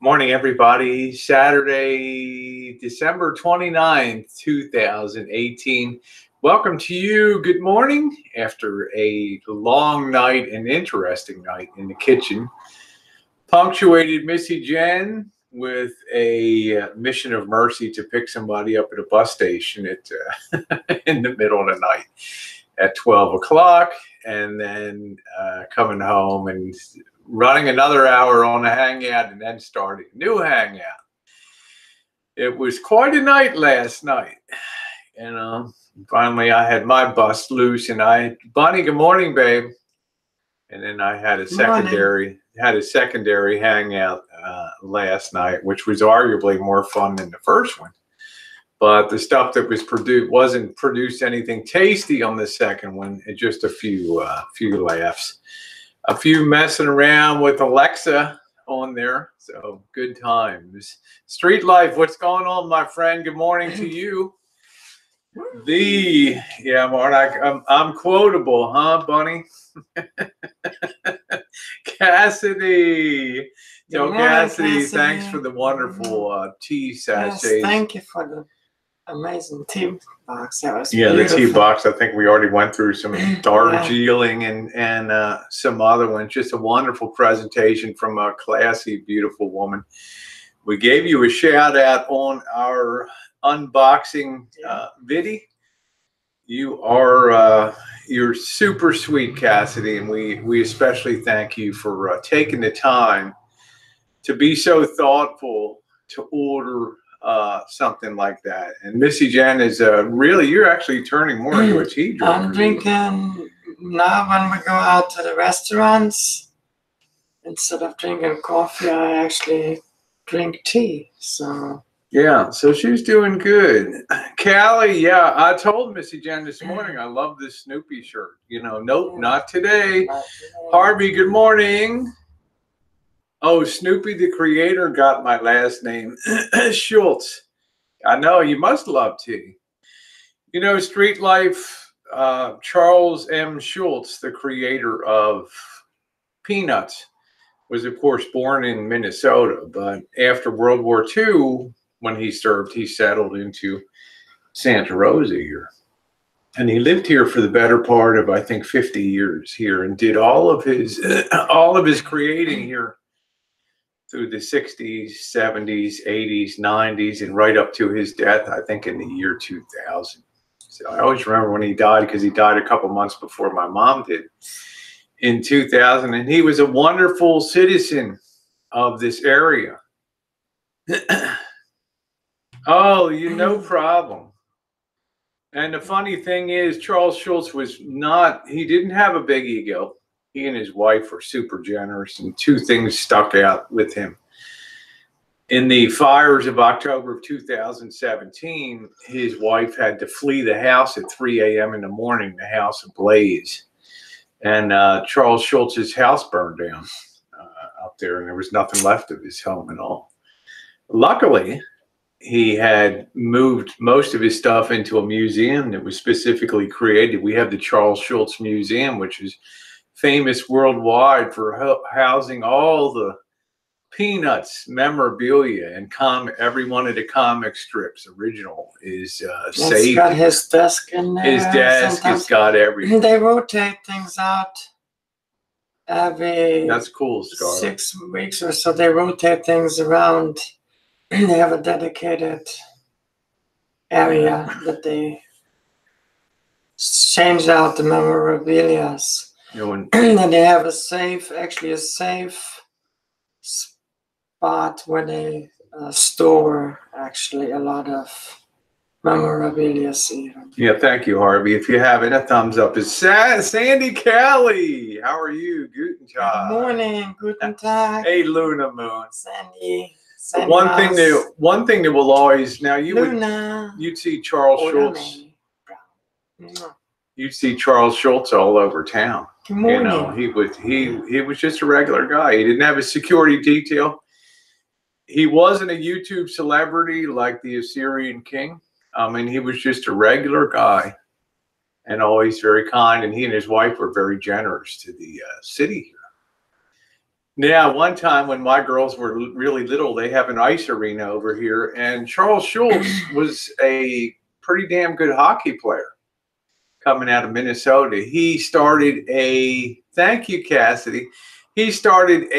Morning, everybody. Saturday, December 29th, 2018. Welcome to you. Good morning after a long night, an interesting night in the kitchen. Punctuated Missy Jenn with a mission of mercy to pick somebody up at a bus station at in the middle of the night at 12 o'clock, and then coming home and running another hour on a hangout and then starting a new hangout. It was quite a night last night. Finally I had my bust loose and Bonnie, good morning, babe. And then I had a secondary hangout last night, which was arguably more fun than the first one. But the stuff that was produced wasn't produced anything tasty on the second one. It just a few laughs. A few messing around with Alexa on there. So good times. Street life, what's going on, my friend? Good morning to you. Mark, I'm quotable, huh, Bunny? Cassidy. So Cassidy, thanks for the wonderful tea sachets. Yes, thank you for the amazing tea box. That was beautiful. The tea box. I think we already went through some Darjeeling and some other ones. Just a wonderful presentation from a classy, beautiful woman. We gave you a shout out on our unboxing video. You're super sweet, Cassidy, and we especially thank you for taking the time to be so thoughtful to order something like that. And Missy Jenn is really, you're actually turning more into a tea drinker. I'm drinking now when we go out to the restaurants. Instead of drinking coffee, I actually drink tea. So yeah, so she's doing good. Callie, I told Missy Jenn this morning I love this Snoopy shirt. Nope, not today. Harvey, good morning. Oh, Snoopy the creator got my last name. Schulz. I know, you must love tea. Street life, Charles M. Schulz, the creator of Peanuts, was of course born in Minnesota, but after World War II, when he served, he settled into Santa Rosa here. And he lived here for the better part of, I think, 50 years here, and did all of his creating here through the 60s, 70s, 80s, 90s, and right up to his death, I think, in the year 2000. So I always remember when he died, because he died a couple months before my mom did, in 2000. And he was a wonderful citizen of this area. Oh, no problem. And the funny thing is, Charles Schulz he didn't have a big ego. He and his wife were super generous, and two things stuck out with him. In the fires of October of 2017, his wife had to flee the house at 3 a.m. in the morning, the house ablaze. And Charles Schulz's house burned down up there, and there was nothing left of his home at all. Luckily, he had moved most of his stuff into a museum that was specifically created. We have the Charles Schulz Museum, which is famous worldwide for housing all the Peanuts memorabilia, and every one of the comic strips original is saved. It's got his desk in there. His desk has got everything. They rotate things out every That's cool, Scarlett. 6 weeks or so. They rotate things around. They have a dedicated area that they change out the memorabilia. And they have a safe spot where they store actually a lot of memorabilia. Yeah, thank you, Harvey. If you have it, a thumbs up. It's Sandy Callie. How are you? Guten Tag. Good morning. Guten Tag. Hey, Luna Moon. Sandy. One thing that will always, now you'd see Charles Schulz. You'd see Charles Schulz all over town. Good morning. He was just a regular guy. He didn't have a security detail. He wasn't a YouTube celebrity like the Assyrian king. He was just a regular guy, and always very kind. And he and his wife were very generous to the city here. Yeah, one time when my girls were really little, they have an ice arena over here, and Charles Schulz was a pretty damn good hockey player coming out of Minnesota. He started a, thank you, Cassidy. He started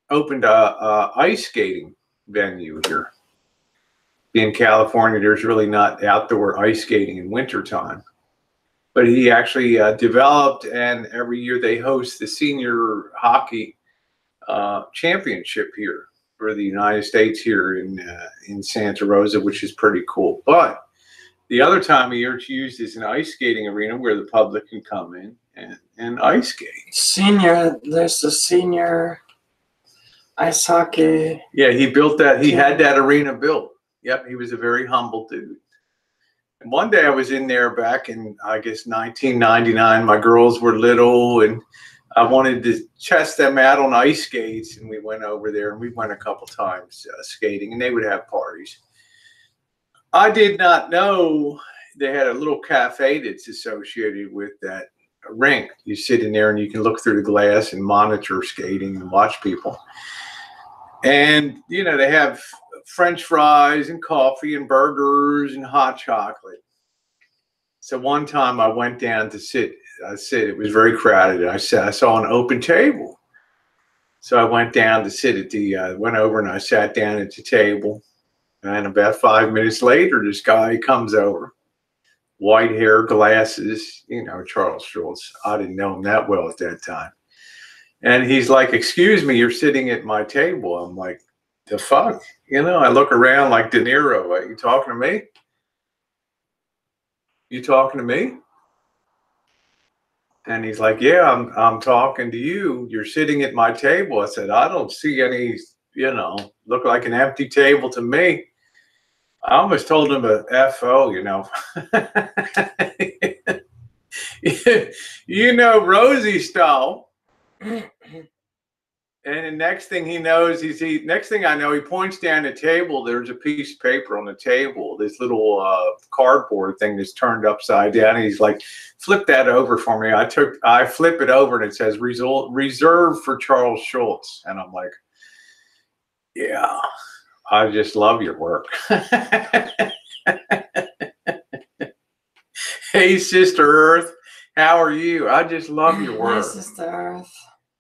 opened a ice skating venue here. In California, there's really not outdoor ice skating in wintertime. But he actually developed, and every year they host the senior hockey championship here for the United States here in Santa Rosa, which is pretty cool. But the other time of year it's used as an ice skating arena where the public can come in and ice skate. There's the senior ice hockey. Yeah, he built that. He had that arena built. Yep, he was a very humble dude. And one day I was in there back in, I guess, 1999. My girls were little, and I wanted to test them out on ice skates. And we went over there, and we went a couple times skating, and they would have parties. I did not know they had a little cafe that's associated with that rink. You sit in there, and you can look through the glass and monitor skating and watch people. And, you know, they have French fries and coffee and burgers and hot chocolate. So one time I went down to sit. It was very crowded. I saw an open table. So I went down to sit at went over and I sat down at the table. And about 5 minutes later, this guy comes over. White hair, glasses, you know, Charles Schulz. I didn't know him that well at that time. And he's like, "Excuse me, you're sitting at my table." I'm like, "The fuck?" You know, I look around like De Niro. Are you talking to me? You talking to me? And he's like, "Yeah, I'm talking to you. You're sitting at my table." I said, "I don't see any, you know, look like an empty table to me." I almost told him a FO, you know. You know, Rosie style. And the next thing he knows, next thing I know, he points down the table. There's a piece of paper on the table, this little cardboard thing that's turned upside down. And he's like, "Flip that over for me." I flip it over and it says reserved for Charles Schulz. And I'm like, "Yeah, I just love your work." Hey, Sister Earth, how are you? I just love your work. Hi, Sister Earth.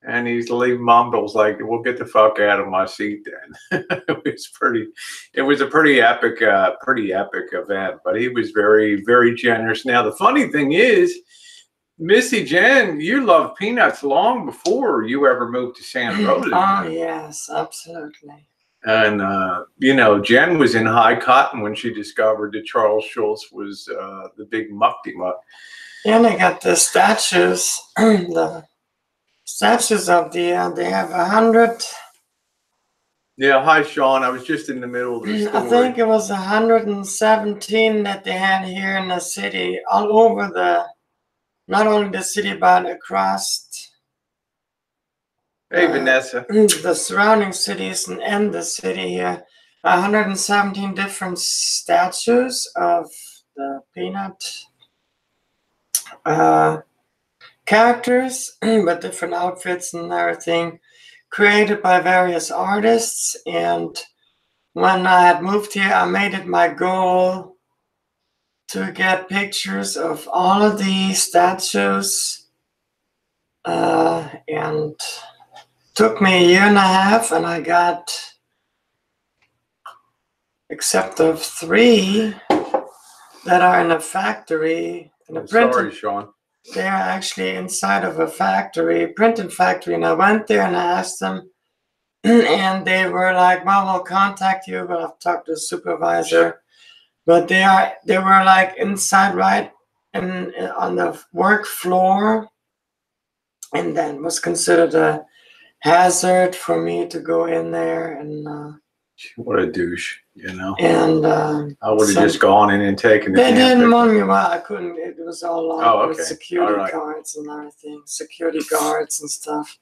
And he's leaving mumbles like, "We'll get the fuck out of my seat then." It was a pretty epic event, but he was very, very generous. Now, the funny thing is, Missy Jenn, you loved peanuts long before you ever moved to Santa Rosa. Oh, yes, absolutely. And, you know, Jen was in high cotton when she discovered that Charles Schulz was the big muck-de-muck. And they got the statues, the statues of they have 100. Yeah, hi, Sean. I was just in the middle of the story. I think it was 117 that they had here in the city, all over not only the city, but across. Hey, Vanessa. The surrounding cities and the city here. 117 different statues of the peanut characters with different outfits and everything, created by various artists. And when I had moved here, I made it my goal to get pictures of all of these statues, and took me a year and a half, and I got, except of 3 that are in a factory, in a printing. Sorry, Sean. They are actually inside of a factory, printing factory, and I went there and I asked them, and they were like, "Well, we'll contact you," but I've talked to the supervisor. But they were like inside, right, on the work floor, and then was considered a hazard for me to go in there. And what a douche, you know. And I would have just gone in and taken the. They didn't want me. Well, I couldn't. It was all locked. Oh, okay. With security guards and everything, security guards and stuff.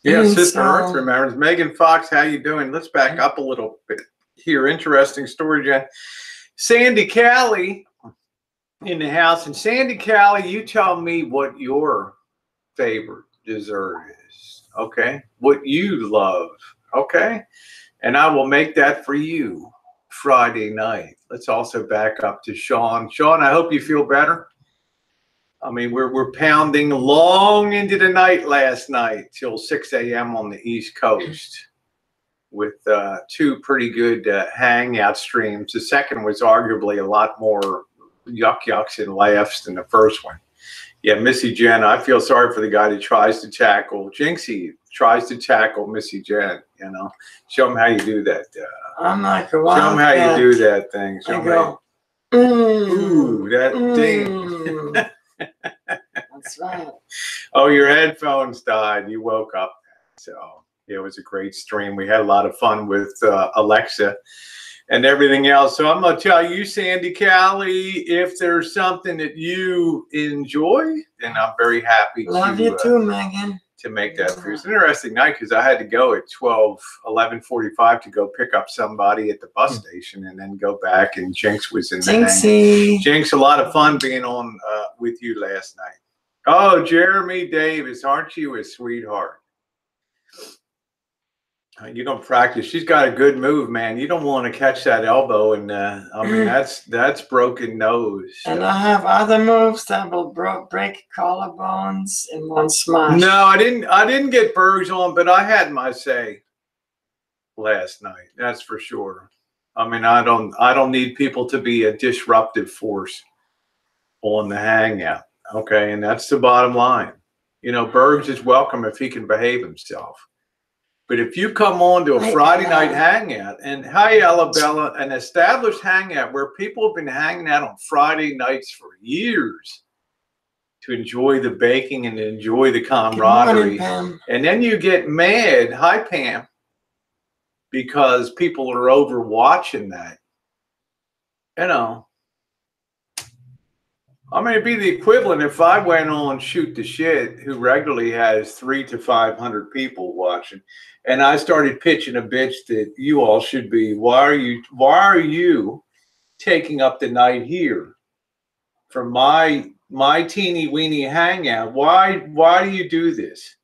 Yeah, Sister Earth remembers. Megan Fox, how you doing? Let's back up a little bit here. Interesting story, Jen. Sandy Callie in the house. And Sandy Callie, you tell me what your favorite dessert is. Okay. What you love. Okay. And I will make that for you Friday night. Let's also back up to Sean. Sean, I hope you feel better. I mean, we're pounding long into the night last night till 6 a.m. on the East Coast with 2 pretty good hangout streams. The second was arguably a lot more yucks and laughs than the first one. Yeah, Missy Jenn, I feel sorry for the guy that tries to tackle Jinxie, tries to tackle Missy Jenn, you know. Show him how you do that. I'm like a show him wildcat. how you do that thing. Show I him go, ooh, that ding. That's right. Oh, your headphones died. You woke up. So yeah, it was a great stream. We had a lot of fun with Alexa and everything else. So I'm going to tell you, Sandy Callie, if there's something that you enjoy, then I'm very happy Love you too, Megan. to make that for you. It's an interesting night because I had to go at 11:45 to go pick up somebody at the bus station and then go back, and Jinx was in the Jinxie. Jinx, a lot of fun being on with you last night. Oh, Jeremy Davis, aren't you a sweetheart? You don't practice. She's got a good move, man. You don't want to catch that elbow, and I mean that's broken nose. And I have other moves that will break collarbones in one smash. No, I didn't get Bergs on, but I had my say last night. That's for sure. I mean, I don't need people to be a disruptive force on the hangout. Okay, and that's the bottom line. You know, Bergs is welcome if he can behave himself. But if you come on to a Friday night hangout, and hi, Alabella, an established hangout where people have been hanging out on Friday nights for years to enjoy the baking and enjoy the camaraderie. Good morning, Pam. And then you get mad, hi, Pam, because people are over watching that. You know, I mean, it'd be the equivalent if I went on Shoot the Shit, who regularly has 300 to 500 people watching, and I started pitching a bitch that you all should be. Why are you taking up the night here for my teeny weeny hangout? Why do you do this?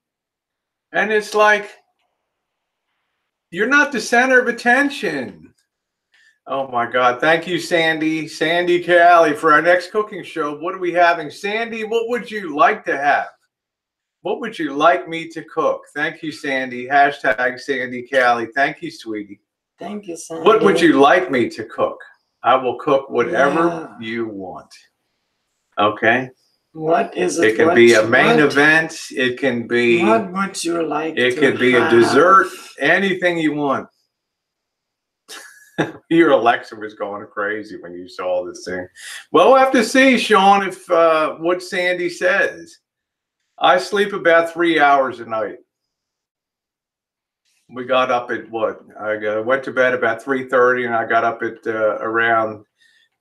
And it's like, you're not the center of attention. Oh my God. Thank you, Sandy. Sandy Callie, for our next cooking show. What are we having? Sandy, what would you like to have? What would you like me to cook? Thank you, Sandy. Hashtag Sandy Callie. Thank you, sweetie. Thank you, Sandy. What would you like me to cook? I will cook whatever you want. Okay? What is it? It can be a main event. It can be. What would you like? It could be a dessert. Anything you want. Your Alexa was going crazy when you saw this thing. Well, we'll have to see, Sean, if what Sandy says. I sleep about 3 hours a night. We got up at what? I went to bed about 3:30, and I got up at around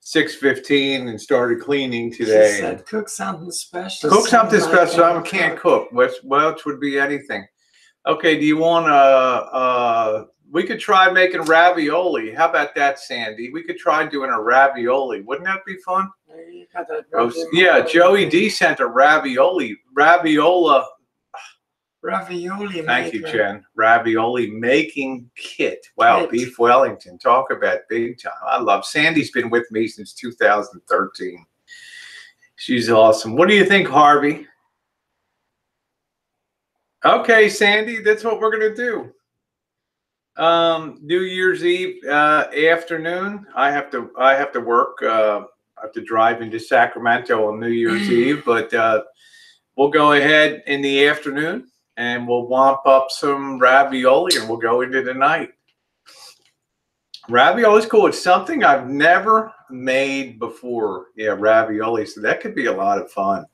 6:15 and started cleaning today. She said, cook something special. Cook something special. I can't cook. Which would be anything. Okay, do you want we could try making ravioli. How about that, Sandy? We could try doing a ravioli. Wouldn't that be fun? Yeah, Joey D sent a ravioli maker. Thank you, Jen. Ravioli making kit. Wow, Beef Wellington. Talk about big time. I love Sandy's been with me since 2013. She's awesome. What do you think, Harvey? Okay, Sandy, that's what we're gonna do. New Year's Eve afternoon. I have to work. I have to drive into Sacramento on New Year's Eve, but we'll go ahead in the afternoon and we'll womp up some ravioli and we'll go into the night. Ravioli is cool. It's something I've never made before. Yeah, ravioli. So that could be a lot of fun.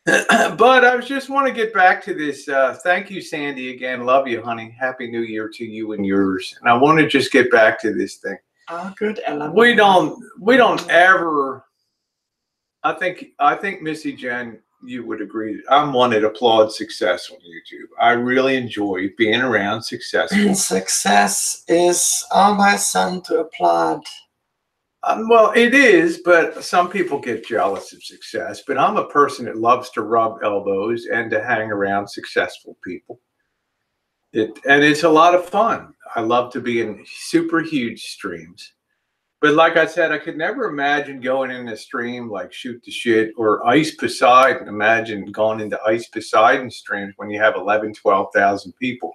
But I just want to get back to this. Thank you, Sandy, again. Love you, honey. Happy New Year to you and yours. And I want to just get back to this thing. Oh, good. We don't ever. I think Missy Jenn, you would agree. I'm one that applauds success on YouTube. I really enjoy being around successful. Success is always something to applaud. Well, it is, but some people get jealous of success. But I'm a person that loves to rub elbows and to hang around successful people. And it's a lot of fun. I love to be in super huge streams. But like I said, I could never imagine going in a stream like Shoot the Shit or Ice Poseidon. Imagine going into Ice Poseidon streams when you have 11, 12,000 people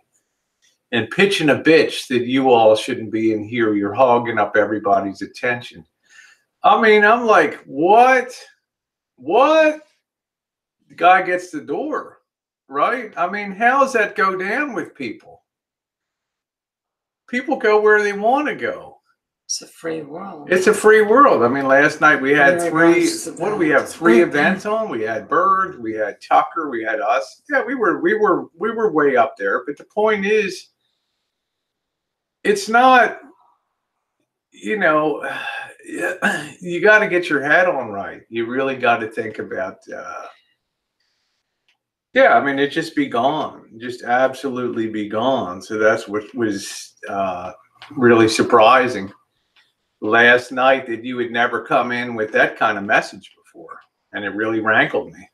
and pitching a bitch that you all shouldn't be in here. You're hogging up everybody's attention. I mean, I'm like, what? What? The guy gets the door, right? I mean, how does that go down with people? People go where they want to go. It's a free world. It's a free world. I mean, last night we had three events on? We had Berg, we had Tucker, we had us. Yeah, we were way up there. But the point is, it's not, you know, you got to get your head on right. You really got to think about, yeah, I mean, it just be gone, just absolutely be gone. So that's what was really surprising last night, that you would never come in with that kind of message before. And it really rankled me.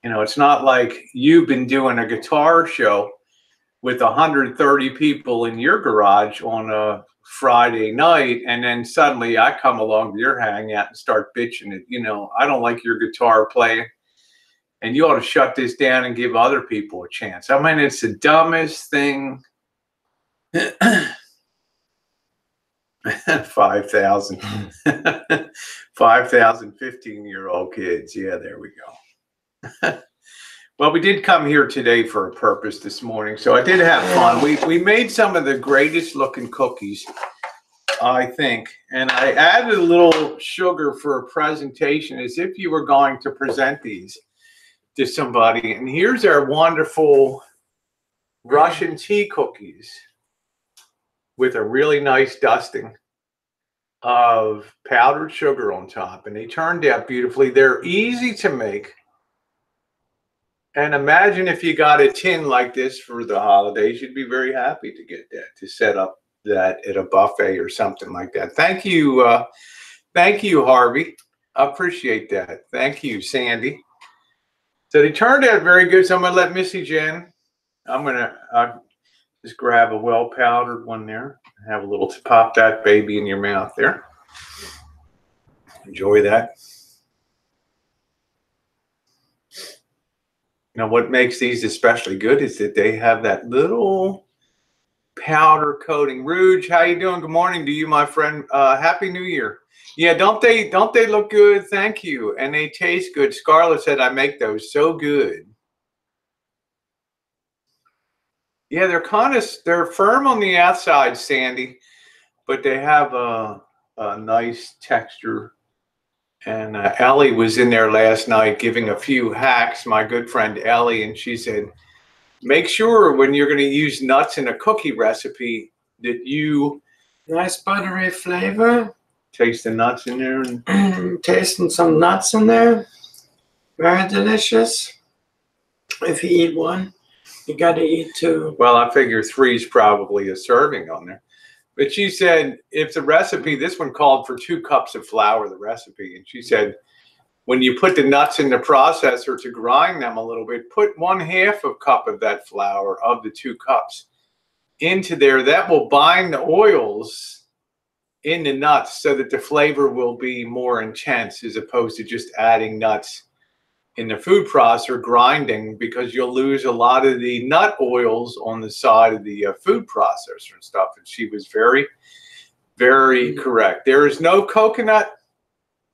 You know, it's not like you've been doing a guitar show with 130 people in your garage on a Friday night, and then suddenly I come along to your hangout and start bitching it. You know, I don't like your guitar playing, and you ought to shut this down and give other people a chance. I mean, it's the dumbest thing. 5,000 15-year-old kids. Yeah, there we go. Well, we did come here today for a purpose this morning, so I did have fun. We made some of the greatest looking cookies, I think, and I added a little sugar for a presentation as if you were going to present these to somebody. And here's our wonderful Russian tea cookies with a really nice dusting of powdered sugar on top, and they turned out beautifully. They're easy to make, and imagine if you got a tin like this for the holidays, you'd be very happy to get that, to set up that at a buffet or something like that. Thank you, Harvey. I appreciate that. Thank you, Sandy. So they turned out very good. So I'm gonna let Missy Jenn, I'm gonna just grab a well powdered one there. Have a little to pop that baby in your mouth there. Enjoy that. Now, what makes these especially good is that they have that little powder coating. Rouge, how you doing? Good morning to you, my friend. Happy New Year. Yeah, don't they look good? Thank you. And they taste good. Scarlett said I make those so good. Yeah, they're firm on the outside, Sandy, but they have a nice texture. And Ellie was in there last night giving a few hacks, my good friend Ellie, and she said, make sure when you're going to use nuts in a cookie recipe that you... Nice buttery flavor. Taste the nuts in there. And tasting some nuts in there. Very delicious. If you eat one, you got to eat two. Well, I figure 3 is probably a serving on there. But she said, if the recipe, this one called for 2 cups of flour, the recipe. And she said, when you put the nuts in the processor to grind them a little bit, put 1/2 cup of that flour of the 2 cups into there. That will bind the oils in the nuts so that the flavor will be more intense, as opposed to just adding nuts in the food processor grinding, because you'll lose a lot of the nut oils on the side of the food processor and stuff. And she was very, very correct. There is no coconut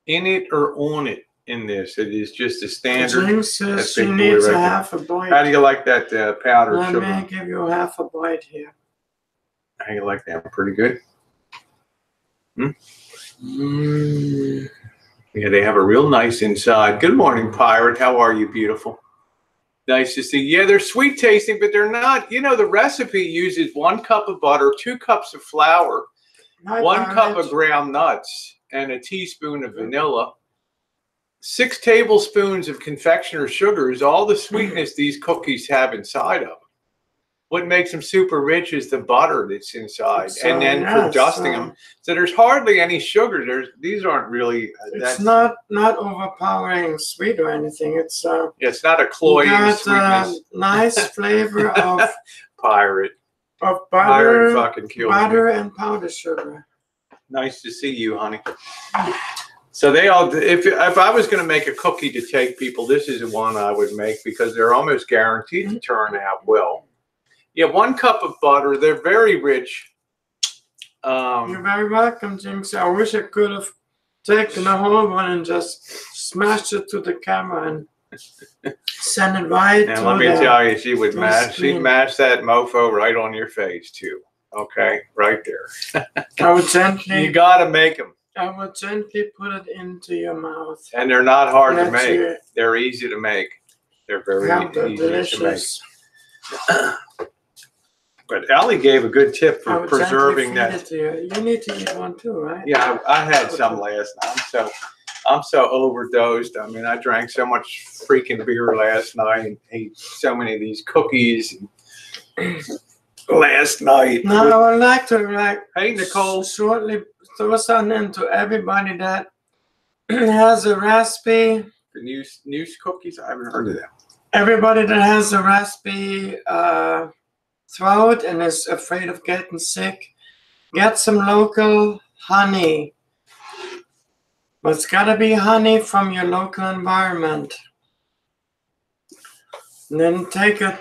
in it or on it in this. It is just a standard. James says she needs a half a bite. How do you like that powdered sugar? Let me give you a half a bite here. How do you like that? Pretty good. Yeah, they have a real nice inside. Good morning, Pirate. How are you, beautiful? Nice to see. Yeah, they're sweet tasting, but they're not. You know, the recipe uses 1 cup of butter, 2 cups of flour, 1 cup of ground nuts, and a teaspoon of vanilla, 6 tablespoons of confectioner's sugar is all the sweetness these cookies have inside of them. what makes them super rich is the butter that's inside, So, and then for dusting them. So there's hardly any sugar. These aren't really. It's not overpowering sweet or anything. It's it's not a cloying sweetness. Nice flavor of pirate. Of Pirate fucking kills butter me. and powdered sugar. Nice to see you, honey. So they all. If I was going to make a cookie to take people, this is the one I would make because they're almost guaranteed to turn out well. Yeah, 1 cup of butter. They're very rich. You're very welcome, Jinx. I wish I could have taken the whole one and just smashed it to the camera and send it right and to let me tell you, she would mash. screen. She'd mash that mofo right on your face too. Okay, right there. I would gently. You got to make them. I would gently put it into your mouth. And they're not hard to make. You They're easy to make. They're very easy delicious. to make. But Allie gave a good tip for preserving that. You need to eat one too, right? Yeah, I had some last night. I'm so overdosed. I mean, I drank so much freaking beer last night and ate so many of these cookies last night. Now I would like to hey, Nicole, shortly throw something into everybody that has a raspy. The news cookies. I haven't heard of them. Everybody that has a raspy throat and is afraid of getting sick, get some local honey. But it's got to be honey from your local environment. And then take a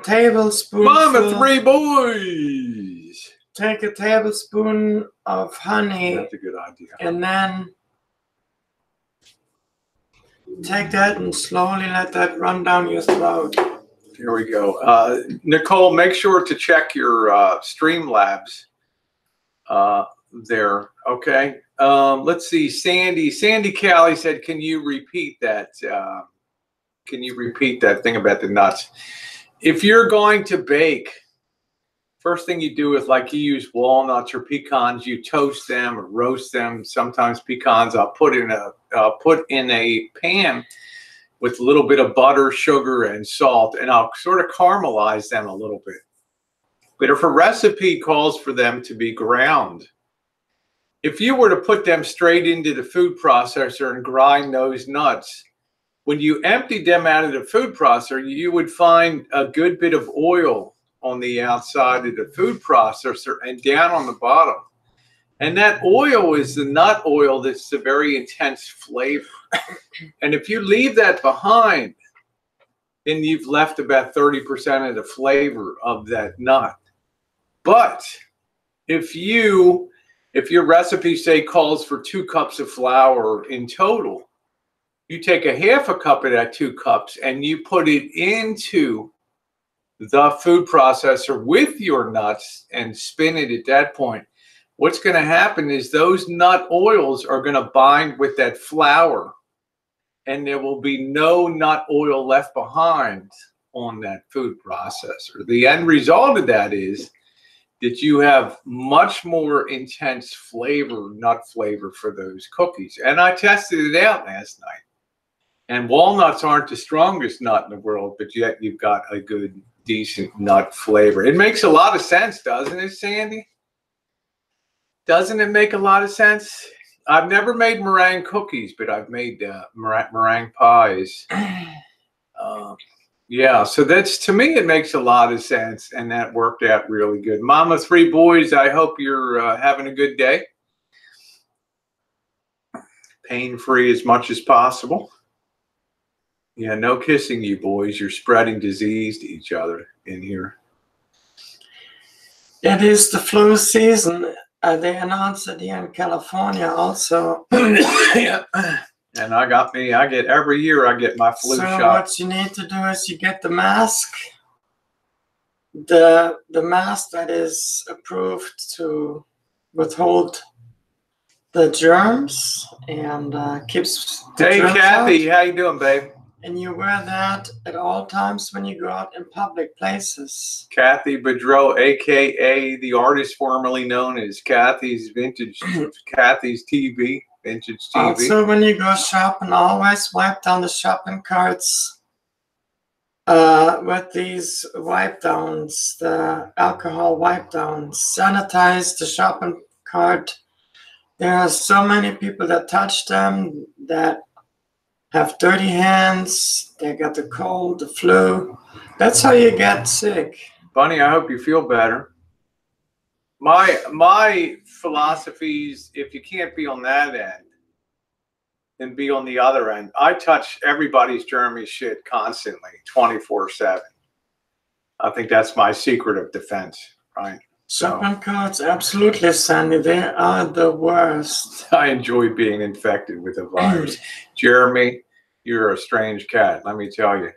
tablespoon. Mama, 3 boys. Take a tablespoon of honey. That's a good idea. And then take that and slowly let that run down your throat. Here we go. Nicole, make sure to check your Streamlabs there. Okay. Let's see. Sandy Callie said, can you repeat that? Can you repeat that thing about the nuts? If you're going to bake, first thing you do is like you use walnuts or pecans, you toast them or roast them. Sometimes pecans I'll put in a pan with a little bit of butter, sugar, and salt, and I'll sort of caramelize them a little bit. But if a recipe calls for them to be ground, if you were to put them straight into the food processor and grind those nuts, when you emptied them out of the food processor, you would find a good bit of oil on the outside of the food processor and down on the bottom. And that oil is the nut oil that's a very intense flavor. And if you leave that behind, then you've left about 30% of the flavor of that nut. But if your recipe, say, calls for 2 cups of flour in total, you take a half a cup of that 2 cups and you put it into the food processor with your nuts and spin it at that point. What's going to happen is those nut oils are going to bind with that flour, and there will be no nut oil left behind on that food processor. The end result of that is that you have much more intense flavor, nut flavor for those cookies. And I tested it out last night. And walnuts aren't the strongest nut in the world, but yet you've got a good, decent nut flavor. It makes a lot of sense, doesn't it, Sandy? Doesn't it make a lot of sense? I've never made meringue cookies, but I've made meringue pies. Yeah, so that's, to me, it makes a lot of sense, and that worked out really good. Mama, 3 boys, I hope you're having a good day. Pain-free as much as possible. Yeah, no kissing, you boys. You're spreading disease to each other in here. It is the flu season. They announced it here in California also. Yeah. And I get every year I get my flu shot. So what you need to do is you get the mask. The mask that is approved to withhold the germs and keeps the Hey, germs Kathy, out. how you doing, babe? And you wear that at all times when you go out in public places. Kathy Boudreau, a.k.a. the artist formerly known as Kathy's TV, Vintage TV. Also, when you go shopping, always wipe down the shopping carts. with these wipe downs, the alcohol wipe downs, sanitize the shopping cart. There are so many people that touch them that have dirty hands. They got the cold, the flu. That's how you get sick. Bunny, I hope you feel better. My philosophies, if you can't be on that end, then be on the other end. I touch everybody's germy shit constantly, 24/7. I think that's my secret of defense, right? Shopping carts, absolutely, Sandy. They are the worst. I enjoy being infected with a virus. Jeremy, you're a strange cat, let me tell you.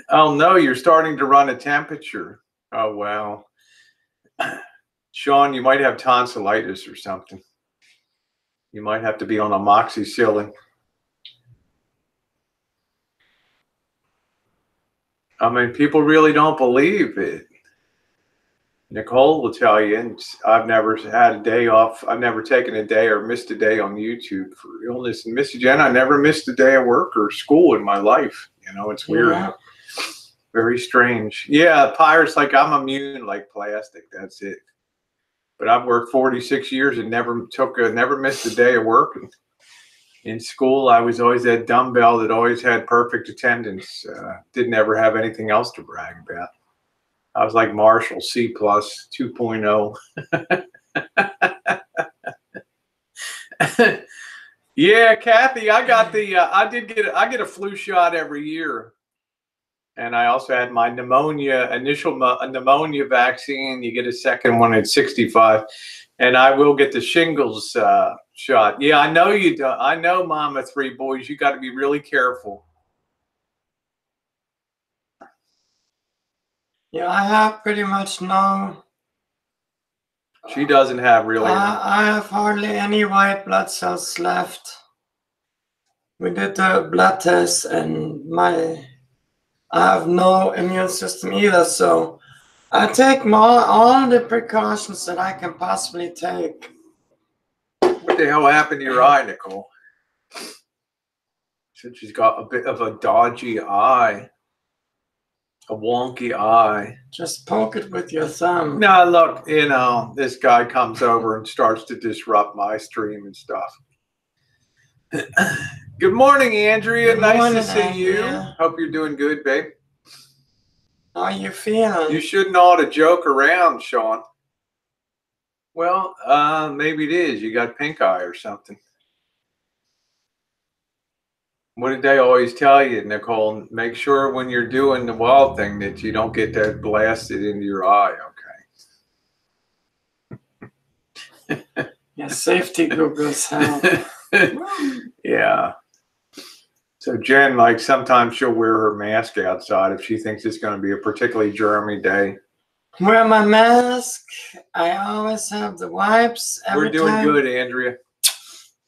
Oh no, you're starting to run a temperature. Oh well. Sean, you might have tonsillitis or something. You might have to be on amoxicillin. I mean, people really don't believe it. Nicole will tell you, and I've never had a day off. I've never taken a day or missed a day on YouTube for illness. And Missy Jenn, I never missed a day of work or school in my life. You know, it's weird. Yeah. Very strange. Yeah, Pyre's like, I'm immune like plastic. That's it. But I've worked 46 years and never missed a day of work. In school, I was always that dumbbell that always had perfect attendance. Didn't ever have anything else to brag about. I was like Marshall, C+, 2.0. Yeah, Kathy, I got the. I get a flu shot every year, and I also had my initial pneumonia vaccine. You get a second one at 65, and I will get the shingles shot. Yeah, I know you do. I know, Mama, 3 boys. You got to be really careful. Yeah, I have pretty much no. She doesn't have really. I have hardly any white blood cells left. We did the blood test, and I have no immune system either. So I take all the precautions that I can possibly take. What the hell happened to your eye, Nicole? Since she's got a bit of a dodgy eye. A wonky eye. Just poke it with your thumb. No, look, you know, this guy comes over and starts to disrupt my stream and stuff. Good morning, Andrea. Good nice morning, to see Andrea. you. Hope you're doing good, babe. How are you feeling? You shouldn't ought to joke around, Sean. Well, maybe it is. You got pink eye or something. What did they always tell you, Nicole? Make sure when you're doing the wild thing that you don't get that blasted into your eye, okay? Yeah, safety goggles help. Yeah. So Jen, like, sometimes she'll wear her mask outside if she thinks it's going to be a particularly germy day. Wear my mask. I always have the wipes. We're doing good, Andrea.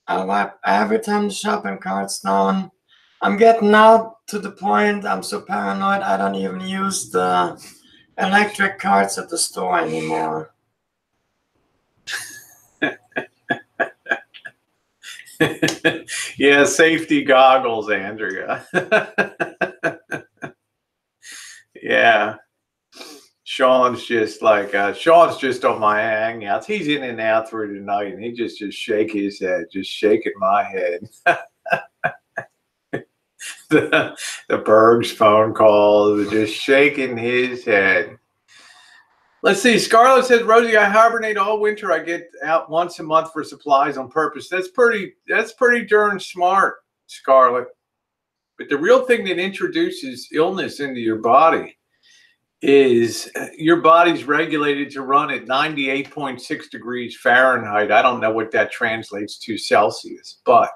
I wipe every time the shopping cart's down. I'm getting out to the point I'm so paranoid I don't even use the electric carts at the store anymore. Yeah, safety goggles, Andrea. Yeah. Sean's just like, Sean's just on my hangouts. He's in and out through the night, and he just shake his head, just shaking my head. The Berg's phone calls, just shaking his head. Let's see. Scarlett says, Rosie, I hibernate all winter. I get out once a month for supplies on purpose. That's pretty darn smart, Scarlett. But the real thing that introduces illness into your body is your body's regulated to run at 98.6 degrees Fahrenheit. I don't know what that translates to Celsius, but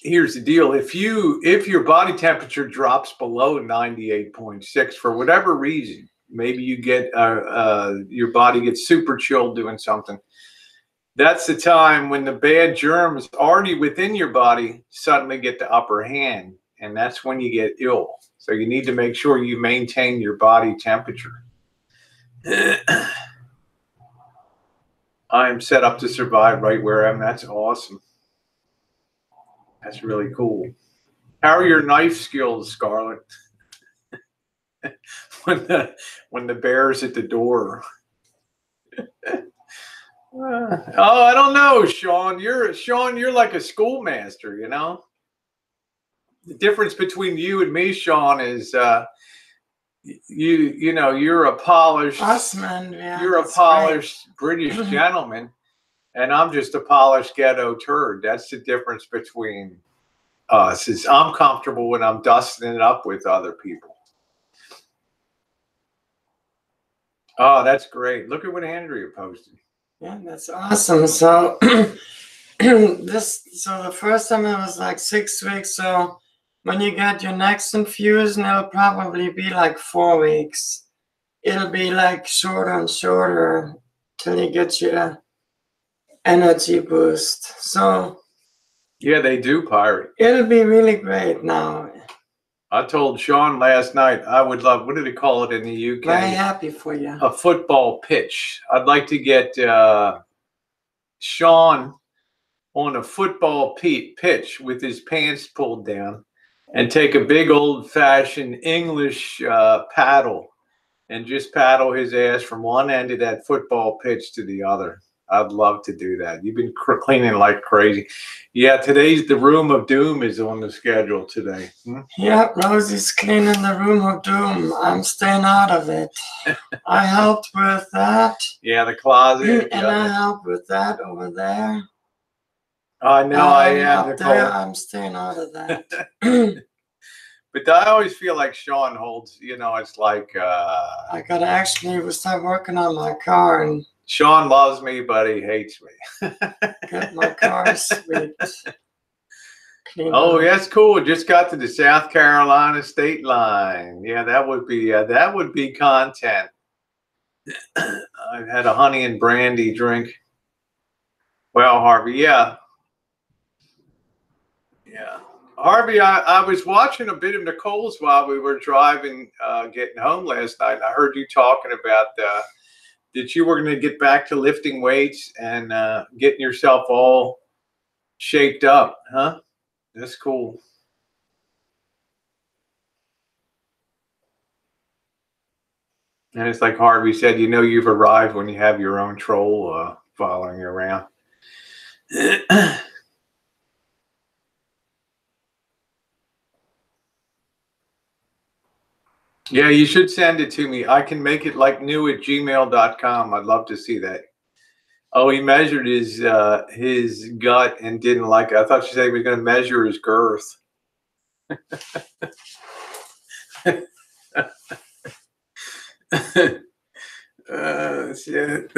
here's the deal. If your body temperature drops below 98.6 for whatever reason, maybe you get your body gets super chilled doing something. That's the time when the bad germs already within your body suddenly get the upper hand, and that's when you get ill. So you need to make sure you maintain your body temperature. I am set up to survive right where I am. That's awesome. That's really cool. How are your knife skills, Scarlett? when the bear's at the door. Oh, I don't know, Sean. You're like a schoolmaster, you know. The difference between you and me, Sean, is you know you're a polished Osman, yeah, you're a polished British gentleman, and I'm just a polished ghetto turd. That's the difference between us. Is I'm comfortable when I'm dusting it up with other people. Oh, that's great. Look at what Andrea posted. Yeah, that's awesome. So the first time it was like 6 weeks. So when you get your next infusion, it'll probably be like 4 weeks. It'll be like shorter and shorter till you get your energy boost. So yeah, they do, Pirate. It'll be really great now. I told Sean last night I would love, what do they call it in the UK? Very happy for you. A football pitch. I'd like to get Sean on a football pitch with his pants pulled down and take a big old-fashioned English paddle and just paddle his ass from one end of that football pitch to the other. I'd love to do that. You've been cleaning like crazy. Yeah, today's the Room of Doom is on the schedule today. Yeah, Rosie's cleaning the Room of Doom. I'm staying out of it. I helped with that. Yeah, the closet. And I helped with that over there. I know I am. Up there, I'm staying out of that. But I always feel like Sean holds, you know, it's like... I gotta actually start working on my car and... Sean loves me, but he hates me. Get my car sweet. Oh, that's cool. Just got to the South Carolina state line. Yeah, that would be content. I've had a honey and brandy drink. Well, Harvey, yeah. Yeah. Harvey, I was watching a bit of Nicole's while we were driving, getting home last night. And I heard you talking about that you were going to get back to lifting weights and getting yourself all shaped up, huh? That's cool. And it's like Harvey said, you know you've arrived when you have your own troll following you around. Yeah, you should send it to me. I can make it like new at gmail.com. I'd love to see that. Oh, he measured his gut and didn't like it. I thought she said he was going to measure his girth. Shit.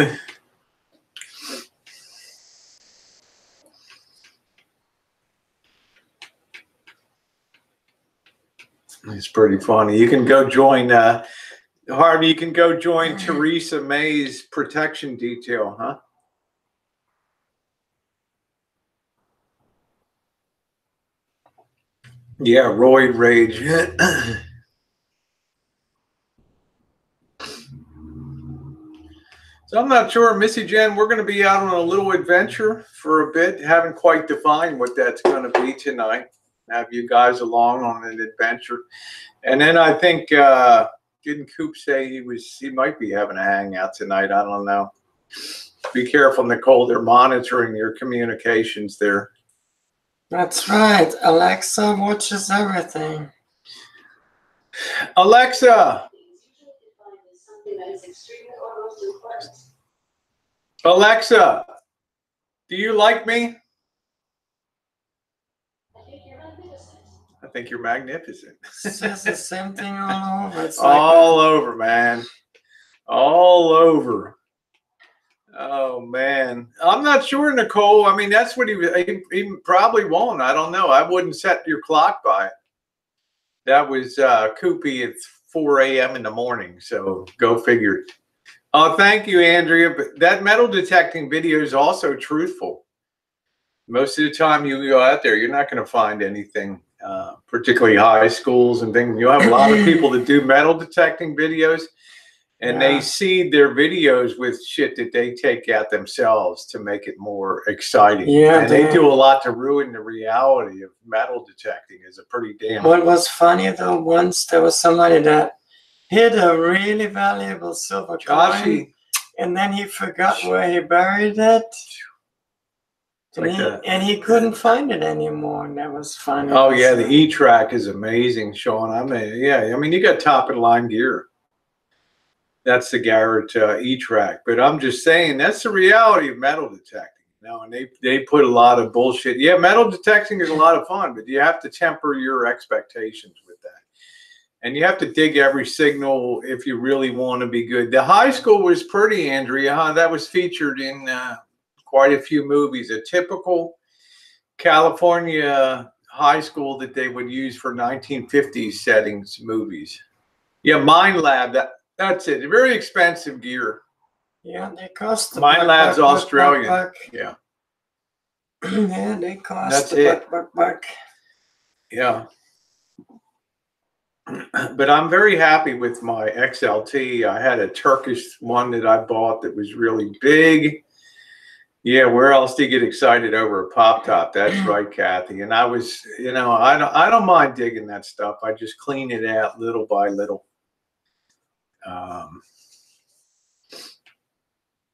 It's pretty funny. You can go join Harvey. You can go join Theresa May's protection detail, huh? Yeah, roid rage. So I'm not sure, Missy Jenn, we're going to be out on a little adventure for a bit. Haven't quite defined what that's going to be tonight. Have you guys along on an adventure. And then I think, didn't Coop say he might be having a hangout tonight? I don't know. Be careful, Nicole. They're monitoring your communications there. That's right. Alexa watches everything. Alexa. Alexa, do you like me? I think you're magnificent. Says the same thing all over. It's all over, man. All over. Oh, man. I'm not sure, Nicole. I mean, that's what he probably won't. I don't know. I wouldn't set your clock by it. That was Coopy at 4 a.m. in the morning. So go figure. Oh, thank you, Andrea. But that metal detecting video is also truthful. Most of the time you go out there, you're not going to find anything. Particularly high schools and things. You have a lot of people that do metal detecting videos, And they seed their videos with shit that they take out themselves to make it more exciting. Yeah, and they do a lot to ruin the reality of metal detecting. Is a pretty damn. What was funny though, once there was somebody that hid a really valuable silver coin, and then he forgot where he buried it. And he couldn't find it anymore, and that was funny. Oh yeah, the E-Track is amazing, Sean. I mean, you got top of the line gear. That's the Garrett E-Track. But I'm just saying, that's the reality of metal detecting. You know, and they put a lot of bullshit. Yeah, metal detecting is a lot of fun, but you have to temper your expectations with that. And you have to dig every signal if you really want to be good. The high school was pretty, Andrea, huh? That was featured in quite a few movies. A typical California high school that they would use for 1950s settings movies. Yeah, Mind Lab, that's it. Very expensive gear. Yeah, they cost the Mind Lab's Australian. Buck. Yeah. Yeah, they cost the buck. Yeah. But I'm very happy with my XLT. I had a Turkish one that I bought that was really big. Yeah, where else do you get excited over a pop top? That's right, Kathy. And I was, you know, I don't mind digging that stuff. I just clean it out little by little.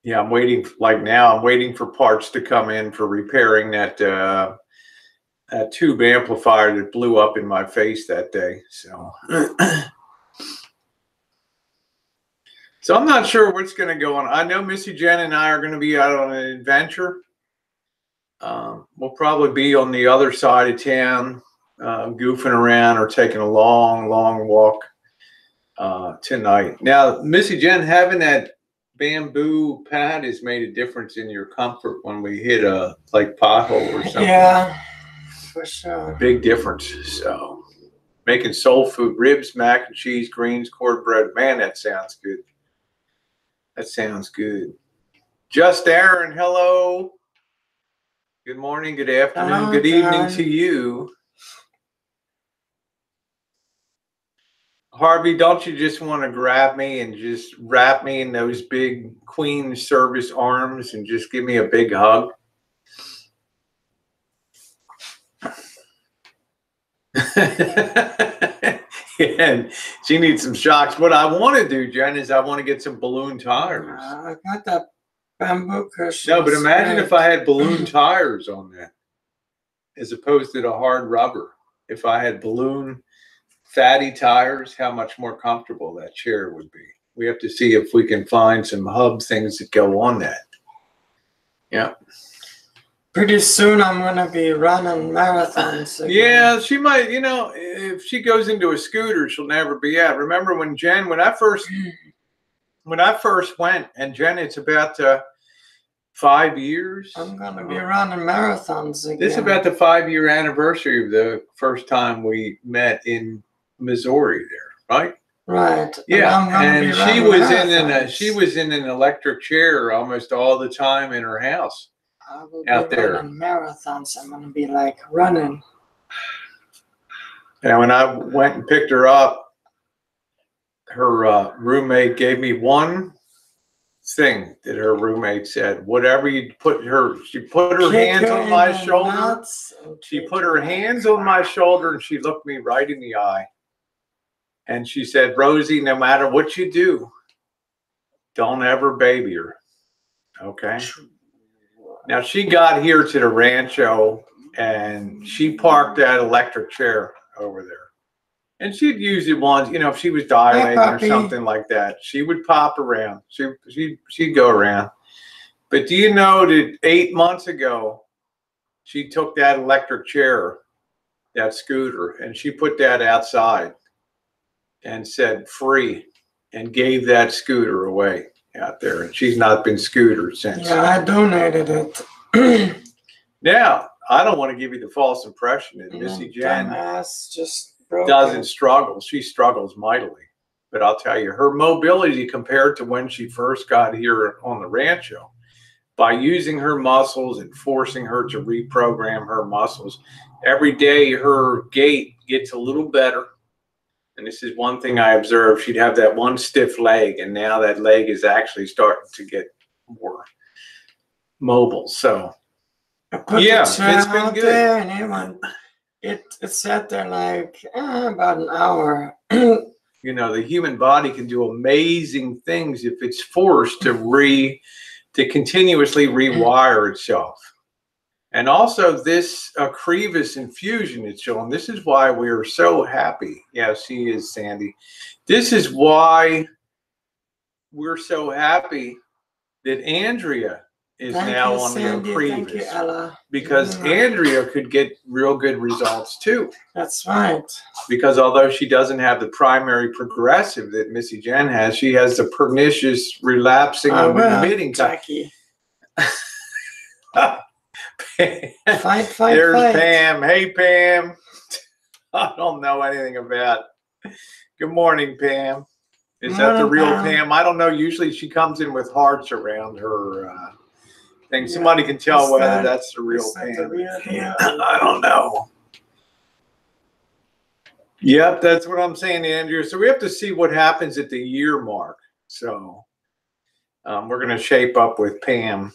Yeah, I'm waiting. Like now, I'm waiting for parts to come in for repairing that tube amplifier that blew up in my face that day. So, so I'm not sure what's going to go on. I know Missy Jenn and I are going to be out on an adventure. We'll probably be on the other side of town, goofing around or taking a long, long walk tonight. Now, Missy Jenn, having that bamboo pad has made a difference in your comfort when we hit a pothole or something. Yeah, for sure. Big difference. So, making soul food, ribs, mac and cheese, greens, cornbread. Man, that sounds good. That sounds good. Just Aaron, hello. Good morning, good afternoon, good evening to you. Harvey, don't you just want to grab me and just wrap me in those big Queen service arms and just give me a big hug? And she needs some shocks. What I want to do, Jen, is I want to get some balloon tires. I got that bamboo cushion. No, but imagine if I had balloon tires on that as opposed to the hard rubber. If I had balloon fatty tires, how much more comfortable that chair would be. We have to see if we can find some hub things that go on that. Yeah. Pretty soon I'm going to be running marathons again. Yeah, she might, you know, if she goes into a scooter, she'll never be out. Remember when Jen, when I first went, and Jen, it's about 5 years. I'm going to be running marathons again. This is about the 5-year anniversary of the first time we met in Missouri there, right? Right. Yeah, and she was in an electric chair almost all the time in her house. I will be running marathons. I'm going to be like running. And when I went and picked her up, her roommate gave me one thing that her roommate said. Whatever you put her, she put her hands on my shoulder. She put her hands on my shoulder and she looked me right in the eye. And she said, Rosie, no matter what you do, don't ever baby her. Okay? Now, she got here to the Rancho, and she parked that electric chair over there. And she'd use it once, you know, if she was dilating or something like that. She would pop around. She'd go around. But do you know that 8 months ago, she took that electric chair, that scooter, and she put that outside and said free and gave that scooter away out there, and she's not been scootered since. Yeah, I donated it. Now, I don't want to give you the false impression that Missy Jenn just doesn't struggle. She struggles mightily. But I'll tell you, her mobility compared to when she first got here on the Rancho, by using her muscles and forcing her to reprogram her muscles, every day her gait gets a little better. And this is one thing I observed. She'd have that one stiff leg, and now that leg is actually starting to get more mobile. So, yeah, it's been good. There and it sat there like about an hour. You know, the human body can do amazing things if it's forced to continuously rewire itself. And also this Crevis infusion it's showing. This is why we're so happy. Yeah, she is, Sandy. This is why we're so happy that Andrea is now on the Crevis. Thank you, Ella. Because Andrea could get real good results too. That's right. Because although she doesn't have the primary progressive that Missy Jenn has, she has the pernicious relapsing and remitting type. Fight. There's Pam. Hey, Pam. I don't know anything about. Good morning, Pam. Is that the real Pam? I don't know. Usually she comes in with hearts around her thing. Somebody can tell whether that's the real Pam. I don't know. Yep, that's what I'm saying, Andrew. So we have to see what happens at the year mark. So we're going to shape up with Pam.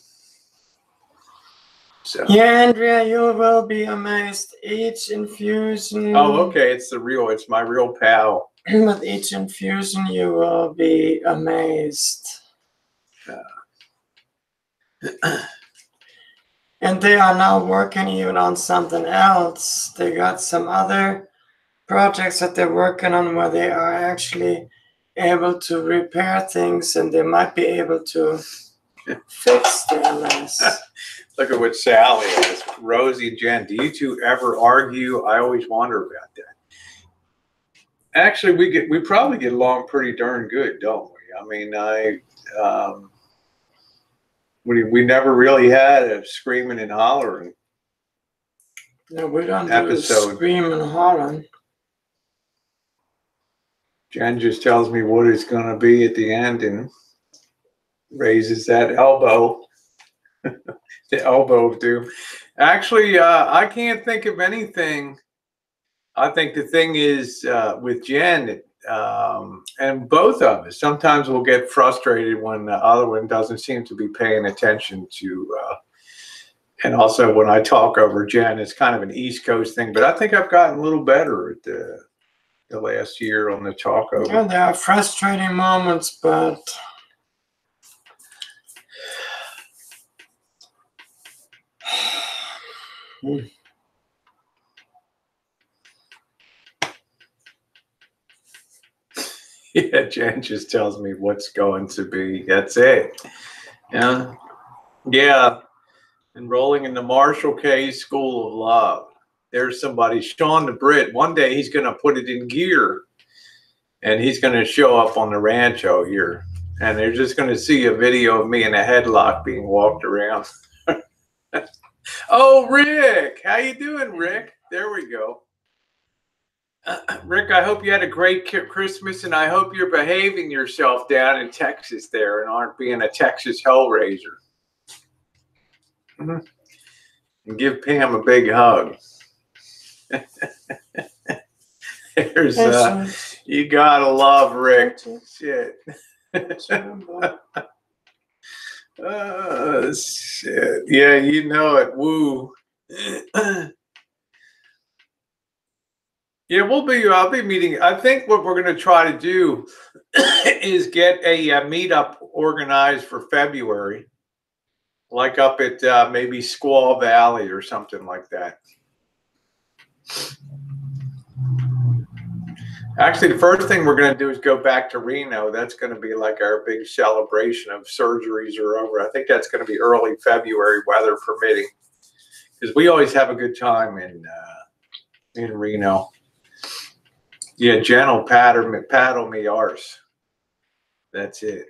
So. Yeah, Andrea, you will be amazed. Each infusion. Oh, okay. It's my real pal. With each infusion, you will be amazed. And they are now working even on something else. They got some other projects that they're working on where they are actually able to repair things, and they might be able to fix the MS. Look at what Sally is. Rosie, Jen, do you two ever argue? I always wonder about that. Actually, we probably get along pretty darn good, don't we? I mean, we never really had a screaming and hollering. No, we don't do screaming and hollering. Jen just tells me what it's going to be at the end and raises that elbow. The elbow do. Actually, I can't think of anything. I think the thing is with Jen and both of us, sometimes we'll get frustrated when the other one doesn't seem to be paying attention to. And also when I talk over Jen, it's kind of an East Coast thing. But I think I've gotten a little better at the last year on the talk over. Yeah, there are frustrating moments, but... Yeah, Jen just tells me what's going to be. That's it. Yeah. Yeah. Enrolling in the Marshall K School of Love. There's somebody, Sean the Brit. One day he's going to put it in gear and he's going to show up on the Rancho here. And they're just going to see a video of me in a headlock being walked around. Oh, Rick. How you doing, Rick? There we go. Rick, I hope you had a great Christmas, and I hope you're behaving yourself down in Texas there and aren't being a Texas hellraiser. And give Pam a big hug. There's you gotta love Rick. Shit. Shit. Yeah, you know it. Woo. Yeah, I'll be meeting. I think what we're going to try to do is get a meetup organized for February, like up at maybe Squaw Valley or something like that. Actually, the first thing we're going to do is go back to Reno. That's going to be like our big celebration of surgeries are over. I think that's going to be early February, weather permitting, because we always have a good time in Reno. Yeah, Jen will paddle me arse. That's it.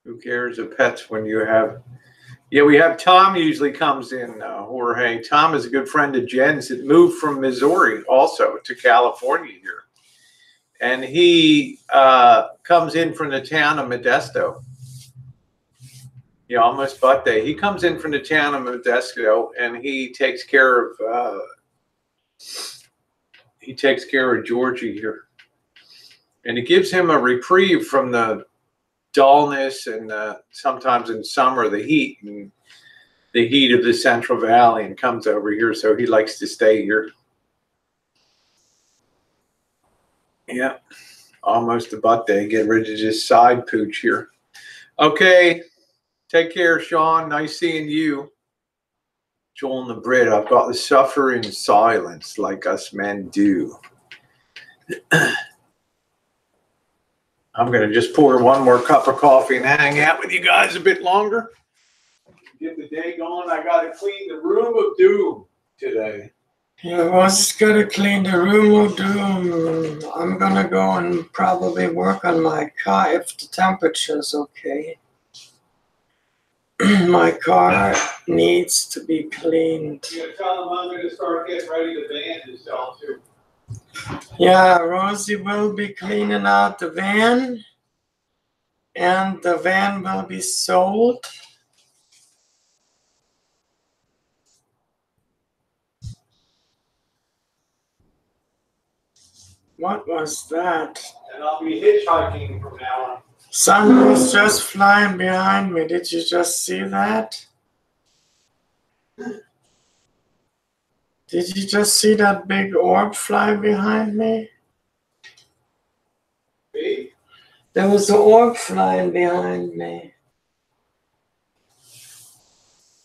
Who cares of pets when you have... Yeah, we have Tom usually comes in, Jorge. Tom is a good friend of Jen's that moved from Missouri also to California here. And he comes in from the town of Modesto. Yeah, almost butt day. He comes in from the town of Modesto, and he takes care of Georgie here, and it gives him a reprieve from the dullness and sometimes in summer the heat of the Central Valley, and comes over here. So he likes to stay here. Yeah, almost a butt day. Get rid of this side pooch here. Okay, take care, Sean. Nice seeing you. Joel and the Brit, I've got to suffer in silence like us men do. I'm going to just pour one more cup of coffee and hang out with you guys a bit longer. Get the day going. I got to clean the room of doom today. Yeah, I was just gonna clean the room of doom. I'm gonna go and probably work on my car if the temperature's okay. My car needs to be cleaned. You're going to tell them I'm going to start getting ready to van this out too. Yeah, Rosie will be cleaning out the van, and the van will be sold. What was that? And I'll be hitchhiking from now on. Sun was just flying behind me. Did you just see that? Did you just see that big orb fly behind me? Me? There was an orb flying behind me.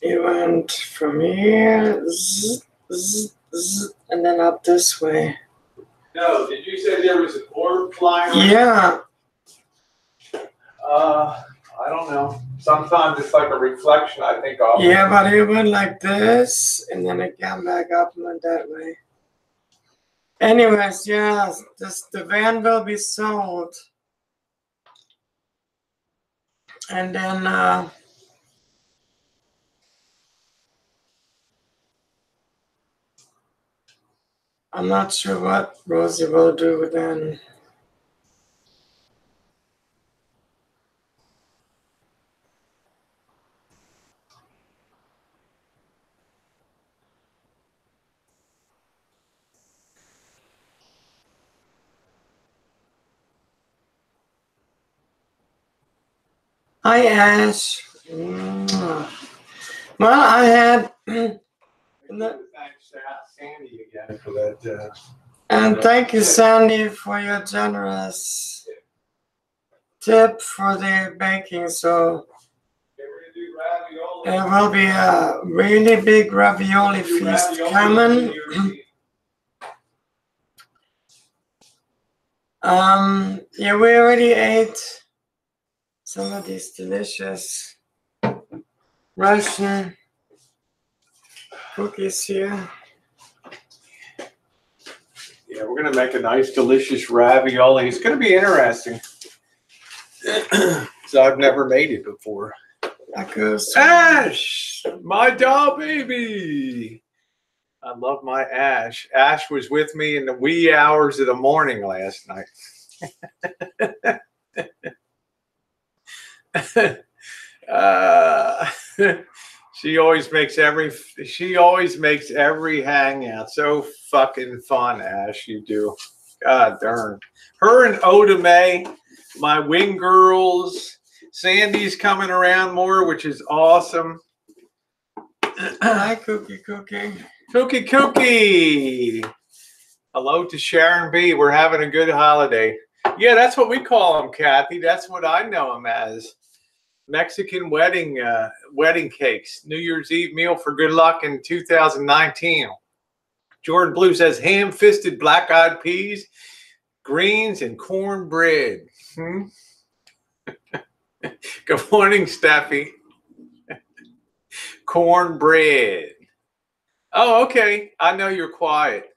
It went from here, zzz, zzz, zzz, and then up this way. No, did you say there was an orb flying around? Yeah. I don't know. Sometimes it's like a reflection, I think. Yeah, but it went like this, and then it came back up and went that way. Anyways, yeah, the van will be sold. And then, I'm not sure what Rosie will do then. Hi, Ash. Well, I had... Thanks to Sandy again for that. And thank you, Sandy, for your generous tip for the baking. So there will be a really big ravioli feast coming. Yeah, we already ate some of these delicious Russian cookies here. Yeah, we're going to make a nice, delicious ravioli. It's going to be interesting. So I've never made it before. Ash, my doll baby. I love my Ash. Ash was with me in the wee hours of the morning last night. She always makes every hangout so fucking fun, Ash. You do. God darn. Her and Oda May, my wing girls. Sandy's coming around more, which is awesome. Hi, Cookie Cookie. Cookie Cookie. Hello to Sharon B. We're having a good holiday. Yeah, that's what we call them, Kathy. That's what I know them as. Mexican wedding cakes. New Year's Eve meal for good luck in 2019. Jordan Blue says ham-fisted black-eyed peas, greens, and cornbread. Good morning, Steffi. Cornbread. Oh, okay. I know you're quiet.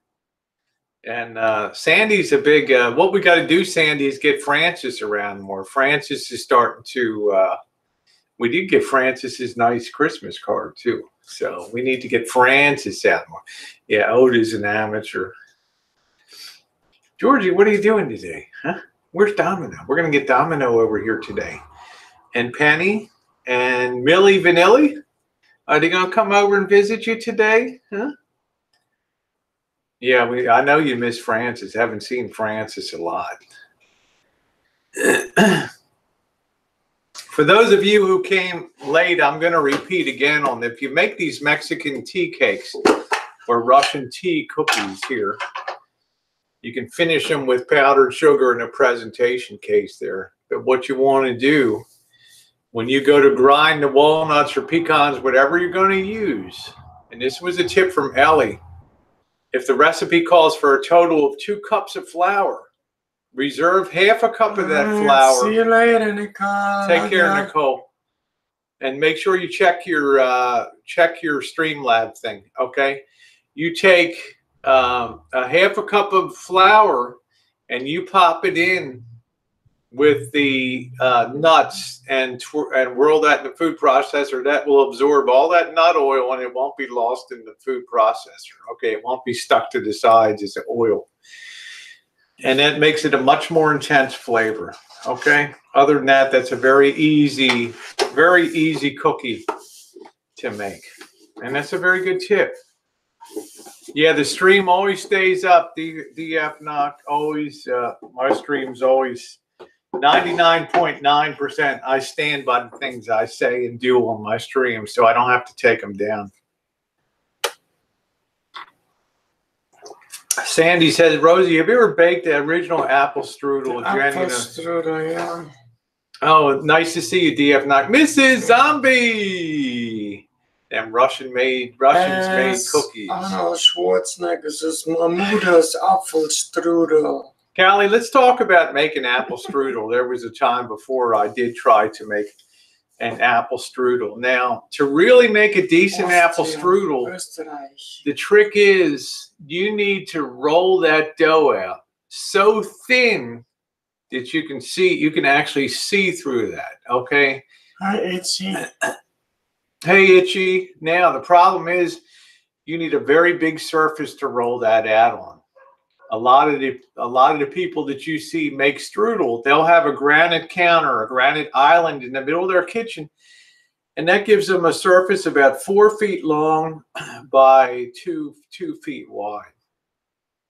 And Sandy's a big, what we got to do, Sandy, is get Francis around more. Francis is starting to, we did get Francis his nice Christmas card, too. So we need to get Francis out more. Yeah, Oda's an amateur. Georgie, what are you doing today? Huh? Where's Domino? We're going to get Domino over here today. And Penny, and Millie Vanilli. Are they going to come over and visit you today? Huh? Yeah, I know you miss Francis. Haven't seen Francis a lot. For those of you who came late, I'm going to repeat again on if you make these Mexican tea cakes or Russian tea cookies here, you can finish them with powdered sugar in a presentation case there. But what you want to do when you go to grind the walnuts or pecans, whatever you're going to use, and this was a tip from Ellie, if the recipe calls for a total of 2 cups of flour, reserve half a cup of that flour. See you later, Nicole. Take care, Nicole. And make sure you check your Streamlab thing, okay? You take a half a cup of flour and you pop it in with the nuts and whirl that in the food processor. That will absorb all that nut oil and it won't be lost in the food processor, okay? It won't be stuck to the sides as oil. And that makes it a much more intense flavor, okay? Other than that, that's a very easy cookie to make. And that's a very good tip. Yeah, the stream always stays up. DF knock always, my stream's always 99.9%. I stand by the things I say and do on my stream, so I don't have to take them down. Sandy says, Rosie, have you ever baked the original apple strudel? Apple strudel, yeah. Oh, nice to see you, DF knock. Mrs. Zombie! Them Russians made cookies. Arnold Schwarzenegger's Mutter's apple strudel. Callie, let's talk about making apple strudel. There was a time before I did try to make an apple strudel. Now, to really make a decent apple strudel, the trick is you need to roll that dough out so thin that you can actually see through that, okay? Hi, Itchy. Hey, Itchy. Now, the problem is you need a very big surface to roll that out on. A lot of the people that you see make strudel, they'll have a granite counter, a granite island in the middle of their kitchen, and that gives them a surface about 4 feet long by 2 feet wide.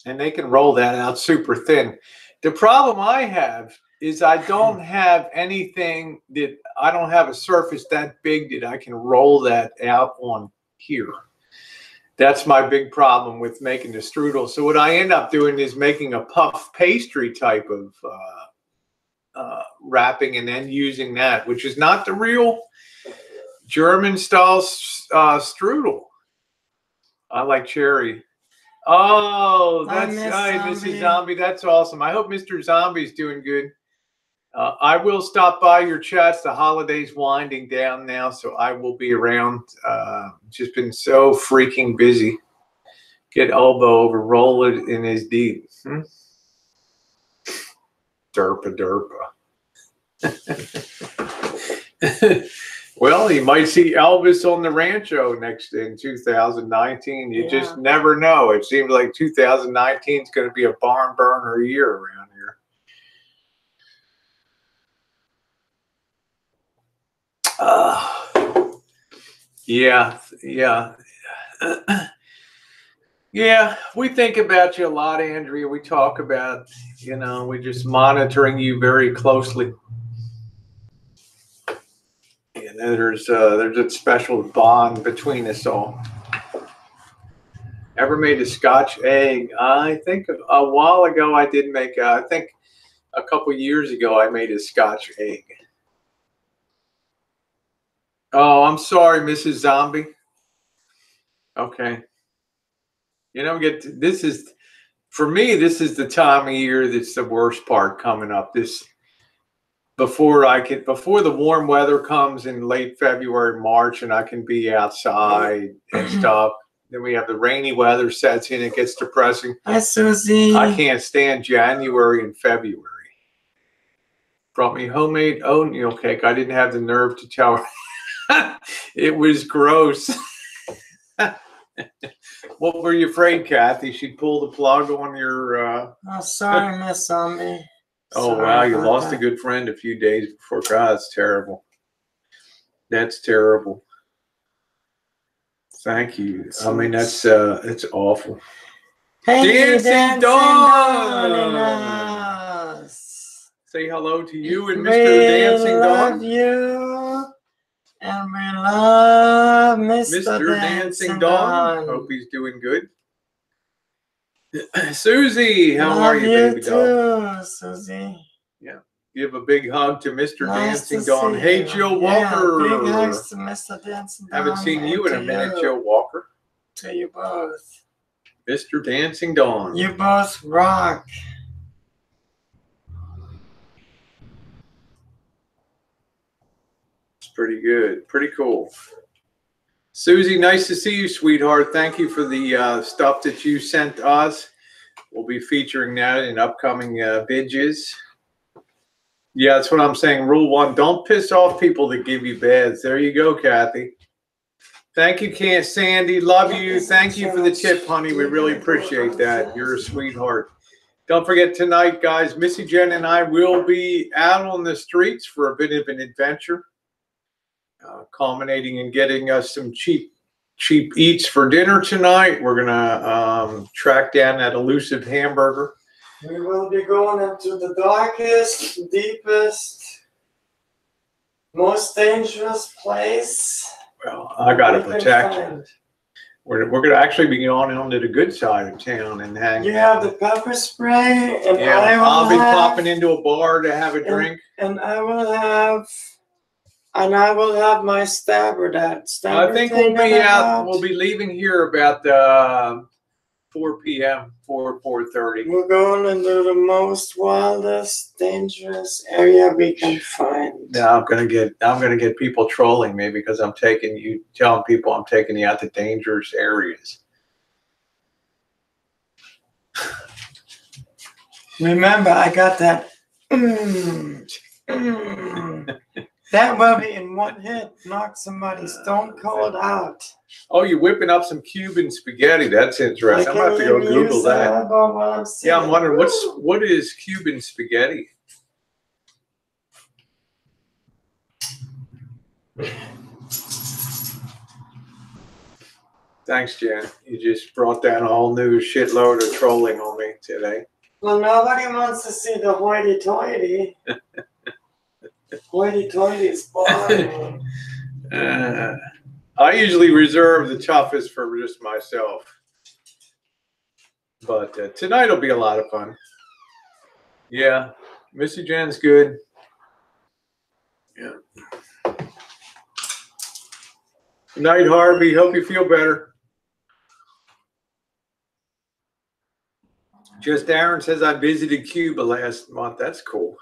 And they can roll that out super thin. The problem I have is I don't have anything I don't have a surface that big that I can roll that out on here. That's my big problem with making the strudel. So what I end up doing is making a puff pastry type of wrapping and then using that, which is not the real German style strudel. I like cherry. Oh, that's nice, Mrs. Zombie. That's awesome. I hope Mr. Zombie's doing good. I will stop by your chats. The holiday's winding down now, so I will be around. Just been so freaking busy. Get elbow over, roll it in his deep. Derpa derpa. Well, you might see Elvis on the Rancho in 2019. You just never know. It seems like 2019 is going to be a barn burner year around here. Yeah, we think about you a lot, Andrea. We talk about, we're just monitoring you very closely. And there's a special bond between us all. Ever made a Scotch egg? I think a while ago I did make, I think a couple years ago I made a Scotch egg. Oh, I'm sorry, Mrs. Zombie. Okay. This is, for me, this is the time of year that's the worst part coming up. Before the warm weather comes in late February, March, and I can be outside and stuff. Then we have the rainy weather sets in. It gets depressing. Hi, Susie. I can't stand January and February. Brought me homemade oatmeal cake. I didn't have the nerve to tell her. It was gross. What were you afraid, Kathy? She'd pull the plug on your... Oh, sorry, Miss Zombie. Oh, wow. You lost a good friend a few days before. God, it's terrible. That's terrible. Thank you. I mean, that's it's awful. Hey, Dancing Dawn! Say hello to you and We Mr. Dancing love Dawn. you, and we love Mr. Dancing Dawn. Hope he's doing good. Susie, how are you, baby doll? Susie. Yeah. Give a big hug to Mr. Nice Dancing to Dawn. see Hey, you. Joe Yeah, Walker. big hugs to Mr. Dancing Dawn. Haven't seen you in a minute, you. Joe Walker. To you both. Mr. Dancing Dawn. You both rock. It's pretty good. Pretty cool. Susie, nice to see you, sweetheart. Thank you for the stuff that you sent us. We'll be featuring that in upcoming vidges. Yeah, that's what I'm saying. Rule 1, don't piss off people that give you bads. There you go, Kathy. Thank you, Sandy. Love you. Thank you for the tip, honey. We really appreciate that. You're a sweetheart. Don't forget tonight, guys, Missy Jenn and I will be out on the streets for a bit of an adventure, culminating in getting us some cheap eats for dinner tonight. We're going to track down that elusive hamburger. We will be going into the darkest, deepest, most dangerous place. Well, I got to protect you. We're going to actually be going on to the good side of town and hang. You have the pepper spray, and yeah, I'll be popping into a bar to have a drink. And I will have my stabber. I think we'll be out. We'll be leaving here about 4 p.m. 4:30. We're going into the most wildest, dangerous area we can find. Now I'm gonna get people trolling me because I'm telling people I'm taking you out to dangerous areas. Remember, I got that. That will be in one hit, knock somebody stone cold out. Oh, you're whipping up some Cuban spaghetti. That's interesting. I'm about to go Google that. Yeah, I'm wondering what is Cuban spaghetti? Thanks, Jen. You just brought down a whole new shitload of trolling on me today. Well, nobody wants to see the hoity-toity. Hoity-toity is boring. I usually reserve the toughest for just myself. But tonight will be a lot of fun. Yeah, Missy Jenn's good. Yeah. Good night, Harvey. Hope you feel better. Just Aaron says I visited Cuba last month. That's cool.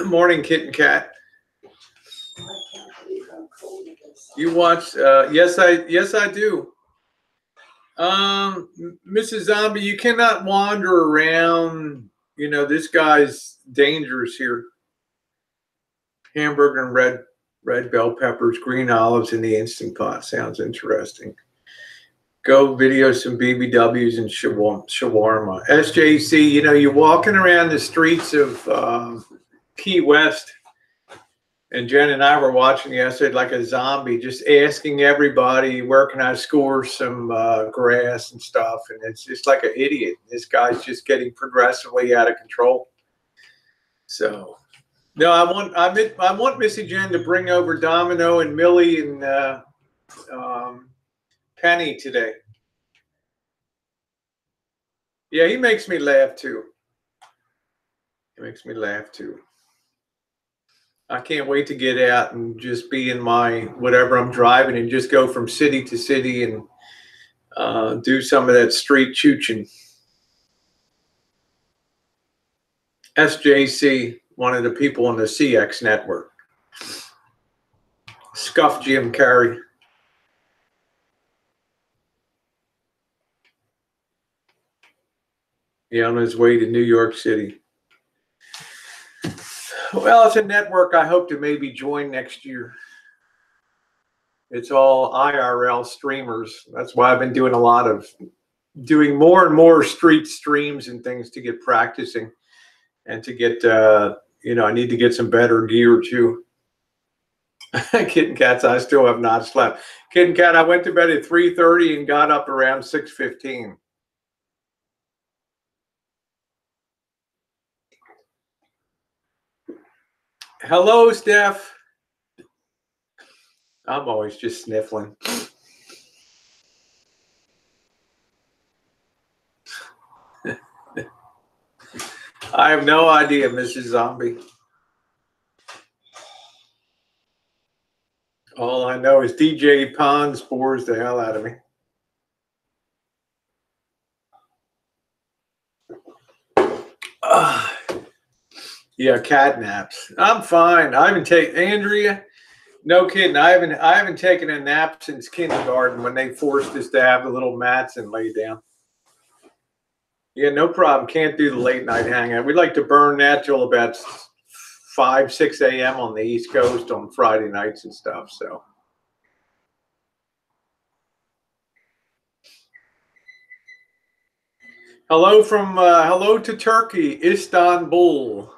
Morning, Kitten Cat. You watch? Yes, I do. Mrs. Zombie, you cannot wander around. You know, this guy's dangerous here. Hamburger and red bell peppers, green olives in the Instant Pot. Sounds interesting. Go video some BBWs and shawarma. SJC, you know, you're walking around the streets of Key West, and Jen and I were watching yesterday like a zombie, just asking everybody, where can I score some grass and stuff, and it's just like an idiot. This guy's just getting progressively out of control. So, no, I want Missy Jenn to bring over Domino and Millie and Penny today. Yeah, he makes me laugh too. He makes me laugh too. I can't wait to get out and just be in my whatever I'm driving and just go from city to city and do some of that street chooching. SJC, one of the people on the CX network. Scuff Jim Carrey. Yeah, on his way to New York City. Well, it's a network I hope to maybe join next year. It's all IRL streamers. That's why I've been doing more and more street streams and things to get practicing. and to get, you know, I need to get some better gear too. Kitten Cats, I still have not slept. Kitten Cat, I went to bed at 3:30 and got up around 6:15. Hello, Steph. I'm always just sniffling. I have no idea, Mrs. Zombie. All I know is DJ Pond bores the hell out of me. Yeah, cat naps. I'm fine. I haven't taken Andrea. No kidding. I haven't taken a nap since kindergarten when they forced us to have the little mats and lay down. Yeah, no problem. Can't do the late night hangout. We like to burn that till about 5, 6 a.m. on the East Coast on Friday nights and stuff. So. Hello to Turkey, Istanbul.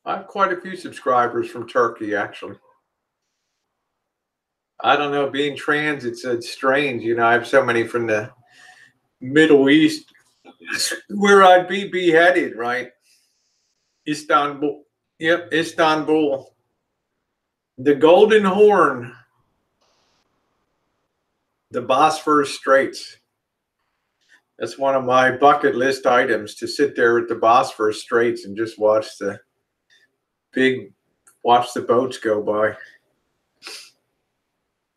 I have quite a few subscribers from Turkey, actually. I don't know, being trans, it's strange. You know, I have so many from the Middle East where I'd be beheaded, right? Istanbul. Yep, Istanbul. The Golden Horn. The Bosphorus Straits. That's one of my bucket list items, to sit there at the Bosphorus Straits and just watch the boats go by.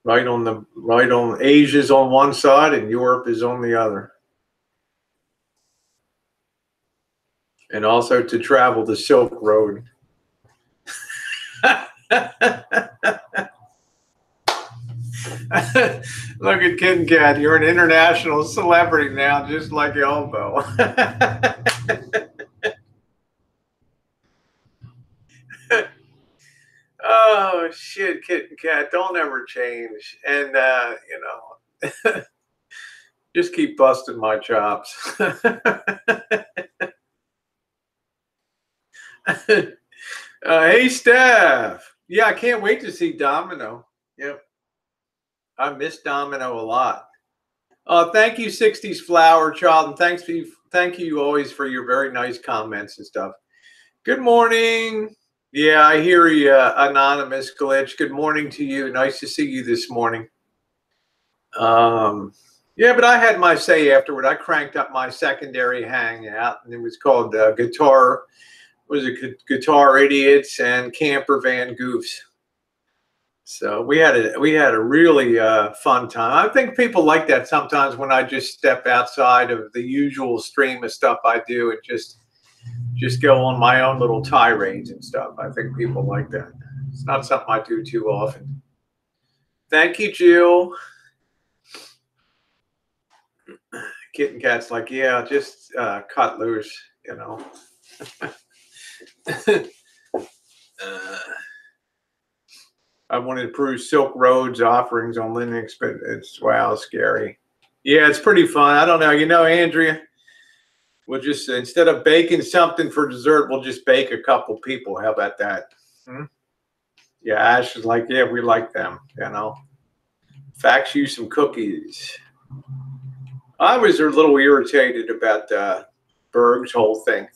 Right on Asia's on one side and Europe is on the other. And also to travel the Silk Road. Look at Kitten Cat. You're an international celebrity now, just like Elbow. Oh, shit, Kitten Cat. Don't ever change. And, you know, just keep busting my chops. Hey, Steph. Yeah, I can't wait to see Domino. Yep. I miss Domino a lot. Thank you, 60s Flower Child, and thank you always for your very nice comments and stuff. Good morning. Yeah, I hear you, Anonymous Glitch. Good morning to you. Nice to see you this morning. Yeah, but I had my say afterward. I cranked up my secondary hangout, and it was called Guitar Idiots and Camper Van Goofs. So we had a really fun time. I think people like that sometimes, when I just step outside of the usual stream of stuff I do and just go on my own little tirades and stuff. I think people like that. It's not something I do too often. Thank you, Jill. Kitten Cat's like, yeah, just cut loose, you know. I wanted to prove Silk Road's offerings on Linux, but it's, wow, scary. Yeah, it's pretty fun. I don't know. You know, Andrea, we'll just, instead of baking something for dessert, we'll just bake a couple people. How about that? Yeah, Ash is like, yeah, we like them, you know. Fax you some cookies. I was a little irritated about Berg's whole thing.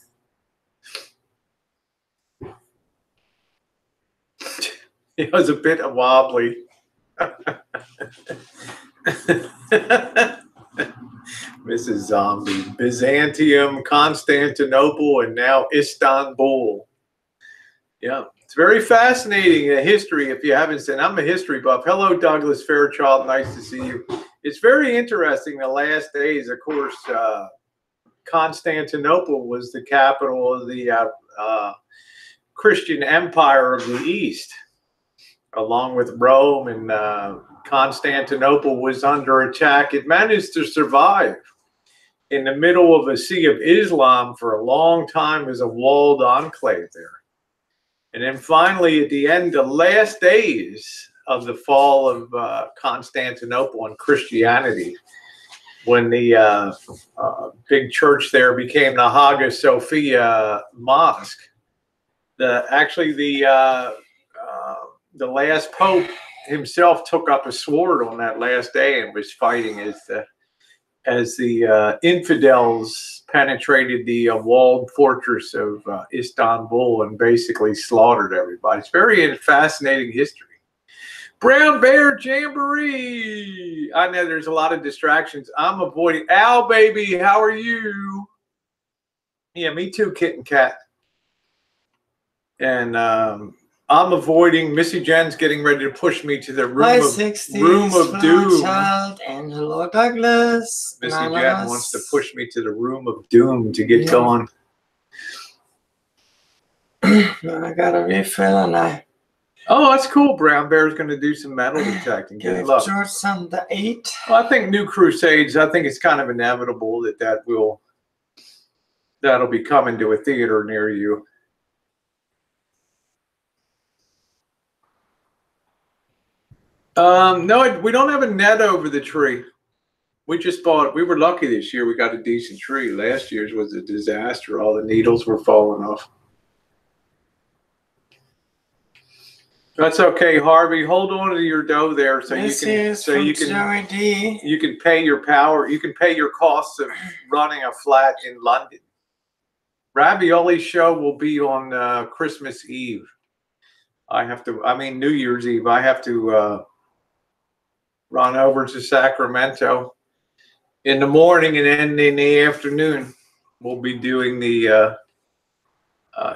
It was a bit wobbly. Mrs. Zombie, Byzantium, Constantinople, and now Istanbul. Yeah, it's very fascinating history. If you haven't seen, I'm a history buff. Hello, Douglas Fairchild. Nice to see you. It's very interesting. The last days, of course, Constantinople was the capital of the Christian Empire of the East, along with Rome, and Constantinople was under attack. It managed to survive in the middle of a sea of Islam for a long time as a walled enclave there. And then finally, at the end, the last days the fall of Constantinople and Christianity, when the big church there became the Hagia Sophia Mosque. Actually the last pope himself took up a sword on that last day and was fighting as the infidels penetrated the walled fortress of Istanbul and basically slaughtered everybody. It's very fascinating history. Brown Bear Jamboree. I know there's a lot of distractions. I'm avoiding. Al, baby, how are you? Yeah, me too, kitten cat. And I'm avoiding. Missy Jenn's getting ready to push me to the room of doom. Child, and hello, Douglas. Missy Jenn wants to push me to the room of doom to get going. I got a refill and Oh, that's cool. Brown Bear's going to do some metal detecting. Good luck. George on the 8. Well, I think New Crusades, I think it's kind of inevitable that'll be coming to a theater near you. No, we don't have a net over the tree. We just bought it. We were lucky this year. We got a decent tree. Last year's was a disaster. All the needles were falling off. That's okay, Harvey. Hold on to your dough there, so you can pay your power. You can pay your costs of running a flat in London. Ravioli show will be on Christmas Eve. New Year's Eve. I have to run over to Sacramento in the morning, and then in the afternoon we'll be doing the.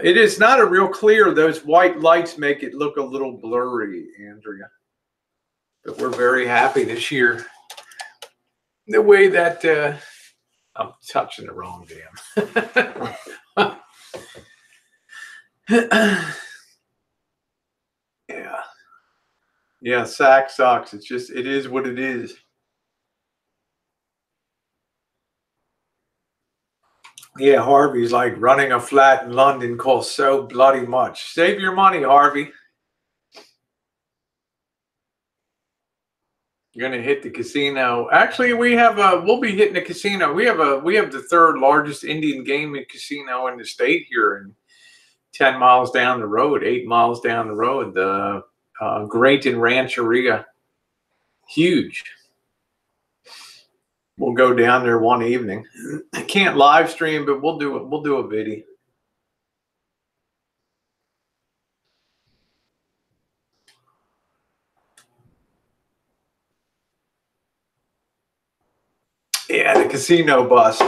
It is not a real clear. Those white lights make it look a little blurry, Andrea. But we're very happy this year. The way that I'm touching the wrong damn. Yeah, sack sucks. It is what it is. Yeah, Harvey's like running a flat in London costs so bloody much. Save your money, Harvey. You're gonna hit the casino. Actually, we'll be hitting the casino. We have the third largest Indian gaming casino in the state here, and 10 miles down the road, 8 miles down the road, the Great in Rancheria. Huge. We'll go down there one evening. I can't live stream, but we'll do it. We'll do a video. Yeah, the casino bus.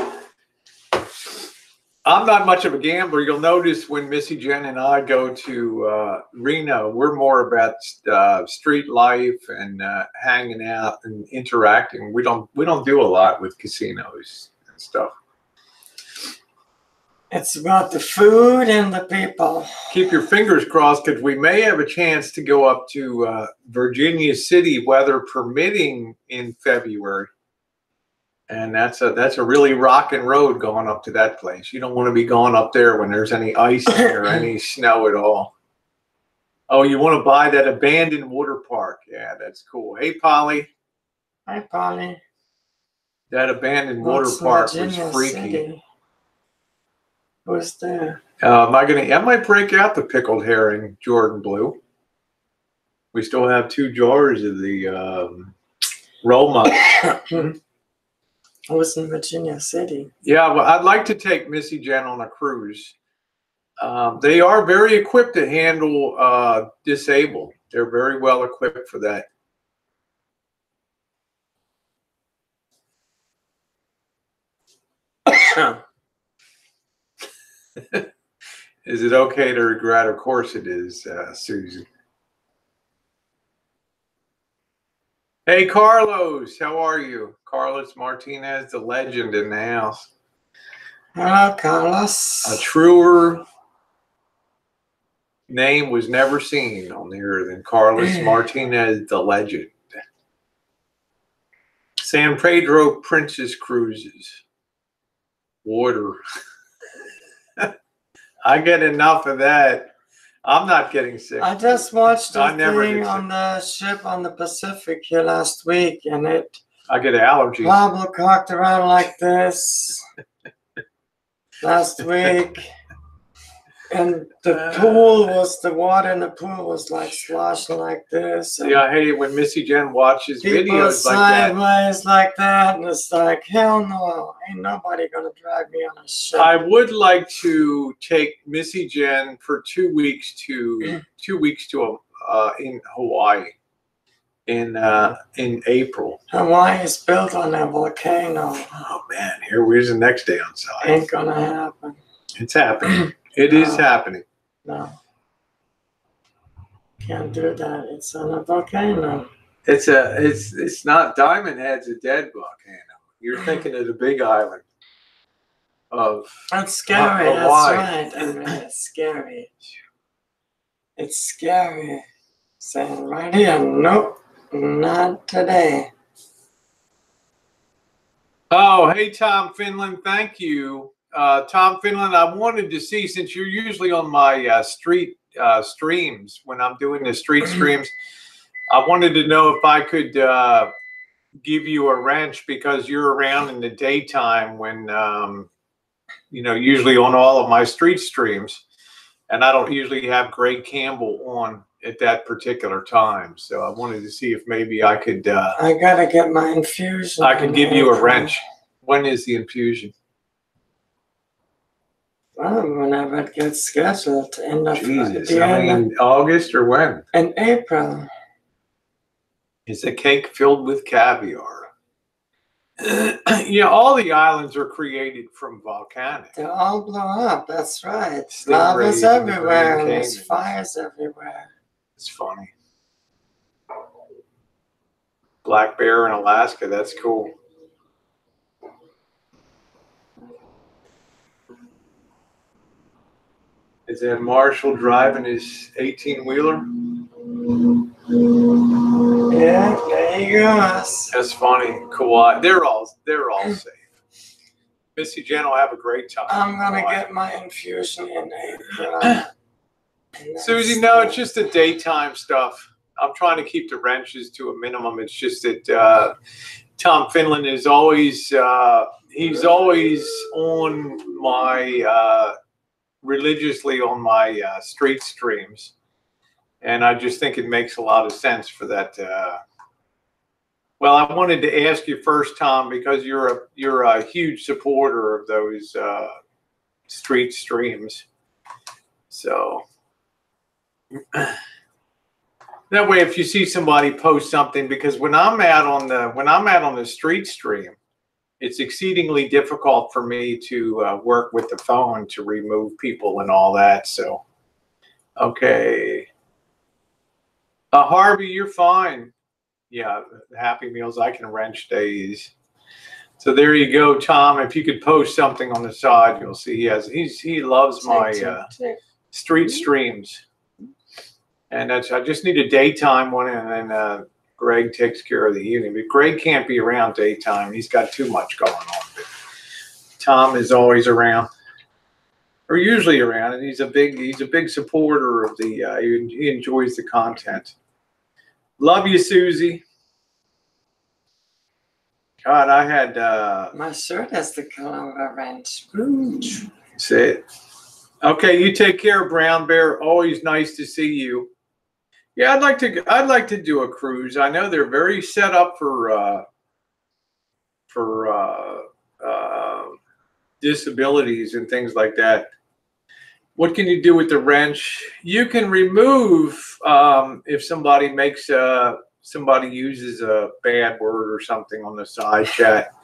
I'm not much of a gambler. You'll notice when Missy Jenn and I go to Reno, we're more about street life and hanging out and interacting. We don't do a lot with casinos and stuff. It's about the food and the people. Keep your fingers crossed, because we may have a chance to go up to Virginia City, weather permitting, in February. And that's a really rocking road going up to that place. You don't want to be going up there when there's any ice or any snow at all. Oh, you want to buy that abandoned water park? Yeah, that's cool. Hey, Polly. Hi, Polly. That abandoned water park was freaky. City? What's there? I might break out the pickled herring Jordan Blue. We still have 2 jars of the Roma. I was in Virginia City. Yeah, well, I'd like to take Missy Jenn on a cruise. They are very equipped to handle disabled. They're very well equipped for that. Is it okay to regret? Of course it is, Susan. Hey, Carlos, how are you? Carlos Martinez, the legend in the house. Hello, Carlos. A truer name was never seen on the earth than Carlos Martinez, the legend. San Pedro Princess Cruises. Water. I get enough of that. I'm not getting sick. I just watched I the never thing get on the ship on the Pacific here last week, and it I get allergies. Pablo cocked around like this last week. And the water in the pool was like sloshing like this. Yeah, I hate it when Missy Jenn watches People videos like that. sideways like that, and it's like, hell no, ain't nobody gonna drive me on a ship. I would like to take Missy Jenn for 2 weeks to in Hawaii in April. Hawaii is built on a volcano. Oh man, here's the next day on site. Ain't gonna happen. It's happening. It is happening. No. Can't do that. It's on a volcano. It's not Diamond Head's a dead volcano. You're thinking of the big island of That's scary. Hawaii. That's right. I mean, it's scary. It's scary. Saying right here, nope, not today. Oh, hey, Tom Finland, thank you. Tom Finland, I wanted to see, since you're usually on my street streams, when I'm doing the street streams, I wanted to know if I could give you a wrench, because you're around in the daytime when, usually on all of my street streams, and I don't usually have Greg Campbell on at that particular time. So I wanted to see if maybe I could... I gotta get my infusion. I could give you a wrench. When is the infusion? Well, whenever it gets scheduled. Jesus, in August or when? In April. It's a cake filled with caviar. Yeah, all the islands are created from volcanic. They all blow up, that's right. Stingrays Lava's and the everywhere, and Grand there's Canyon. fires everywhere. It's funny. Black bear in Alaska, that's cool. Is that Marshall driving his 18-wheeler? Yeah, there he goes. That's funny. Kauai. They're all safe. Missy Jenn will have a great time. I'm gonna get my infusion in April. Susie, no, it's just the daytime stuff. I'm trying to keep the wrenches to a minimum. It's just that Tom Finland is always he's always on my religiously on my street streams, and I just think it makes a lot of sense for that. Well, I wanted to ask you first, Tom, because you're a huge supporter of those street streams, so. That way, if you see somebody post something, because when I'm out on the street stream, it's exceedingly difficult for me to work with the phone to remove people and all that. So, okay, Harvey, you're fine. Yeah, Happy Meals, I can wrench days. So there you go, Tom. If you could post something on the side, you'll see he loves my street streams. And I just need a daytime one, and then Greg takes care of the evening. But Greg can't be around daytime; he's got too much going on. But Tom is always around, or usually around, and he's a big supporter of the. He enjoys the content. Love you, Susie. God, I had my shirt has the color of a wrench. Ooh. Say it. Okay, you take care, Brown Bear. Always nice to see you. Yeah, I'd like to do a cruise. I know they're very set up for disabilities and things like that. What can you do with the wrench? You can remove if somebody uses a bad word or something on the side chat.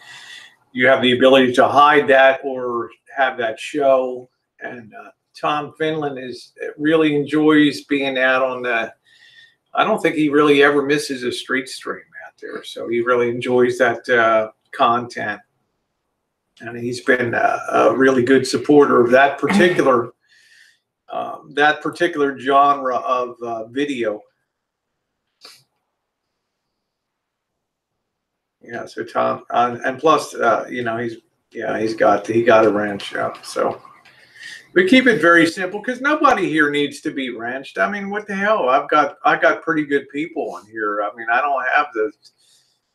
You have the ability to hide that or have that show. And Tom Finland really enjoys being out on the. I don't think he really ever misses a street stream out there, so he really enjoys that content, and he's been a really good supporter of that particular genre of video. Yeah, so Tom, and plus, he got a wrench. So We keep it very simple because nobody here needs to be wrenched. I mean, what the hell? I got pretty good people on here. I mean, I don't have the.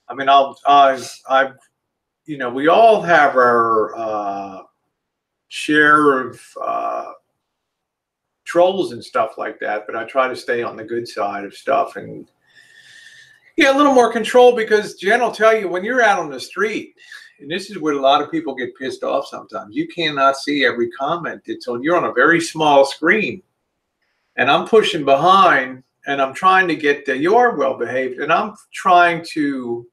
I mean, you know, we all have our share of trolls and stuff like that, but I try to stay on the good side of stuff and yeah, a little more control because Jen will tell you when you're out on the street. And this is where a lot of people get pissed off sometimes. You cannot see every comment. You're on a very small screen. And I'm pushing behind and I'm trying to get you are well behaved. And I'm trying to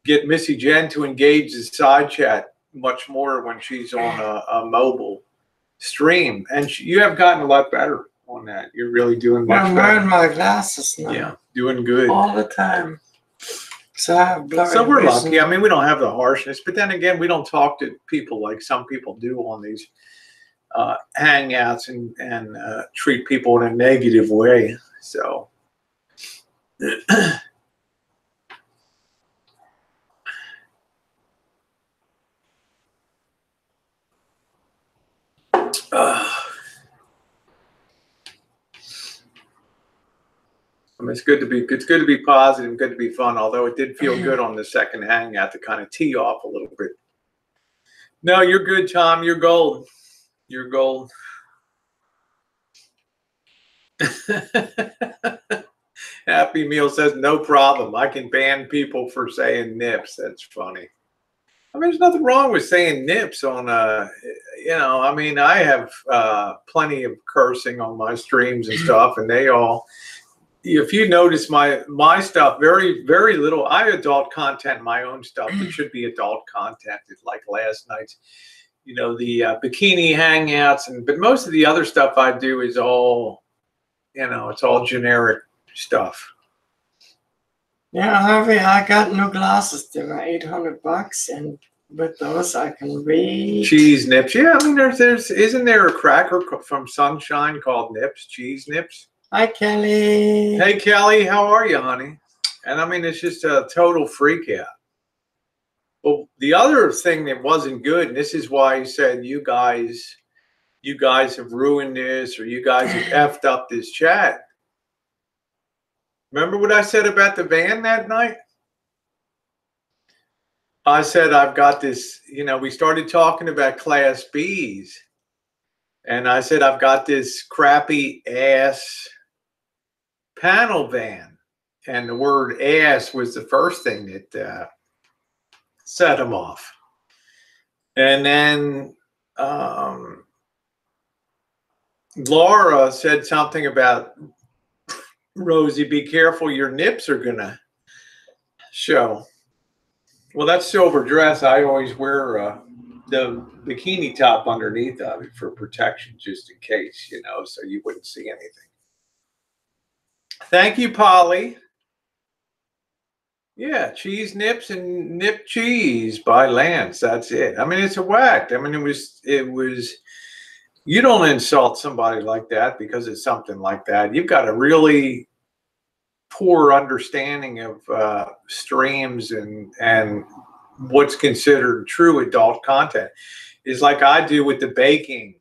get Missy Jenn to engage the side chat much more when she's on a mobile stream. And you have gotten a lot better on that. You're really doing much better. I'm wearing my glasses now. Yeah, doing good. All the time. So we're lucky. I mean, we don't have the harshness, but then again, we don't talk to people like some people do on these hangouts and treat people in a negative way. So, I mean, it's good to be positive, good to be fun. Although it did feel good on the second hangout to kind of tee off a little bit. No, you're good, Tom. You're gold. You're gold. Happy Meal says no problem. I can ban people for saying nips. That's funny. I mean, there's nothing wrong with saying nips on you know. I mean, I have plenty of cursing on my streams and stuff, and they all. If you notice my stuff, very little. I adult content my own stuff. It should be adult content. It's like last night's, you know, the bikini hangouts, but most of the other stuff I do is all, you know, it's all generic stuff. Yeah, Harvey, I got new glasses. They were $800, and with those I can read. Cheese nips. Yeah, I mean, isn't there a cracker from Sunshine called Nips? Cheese nips. Hi, Kelly. Hey, Kelly, how are you, honey? And I mean, it's just a total freak out. Well, the other thing that wasn't good, and this is why he said you guys have ruined this, or you guys have effed up this chat. Remember what I said about the van that night? I said, I've got this, you know, we started talking about Class Bs. And I said, I've got this crappy ass panel van. And the word ass was the first thing that set him off. And then Laura said something about, Rosie, be careful, your nips are going to show. Well, that silver dress, I always wear the bikini top underneath of it for protection, just in case, you know, so you wouldn't see anything. Thank you, Polly. Yeah, cheese nips and nip cheese by Lance. That's it. I mean, it's a whack. I mean, it was, you don't insult somebody like that because it's something like that. You've got a really poor understanding of streams and what's considered true adult content. Is like I do with the baking.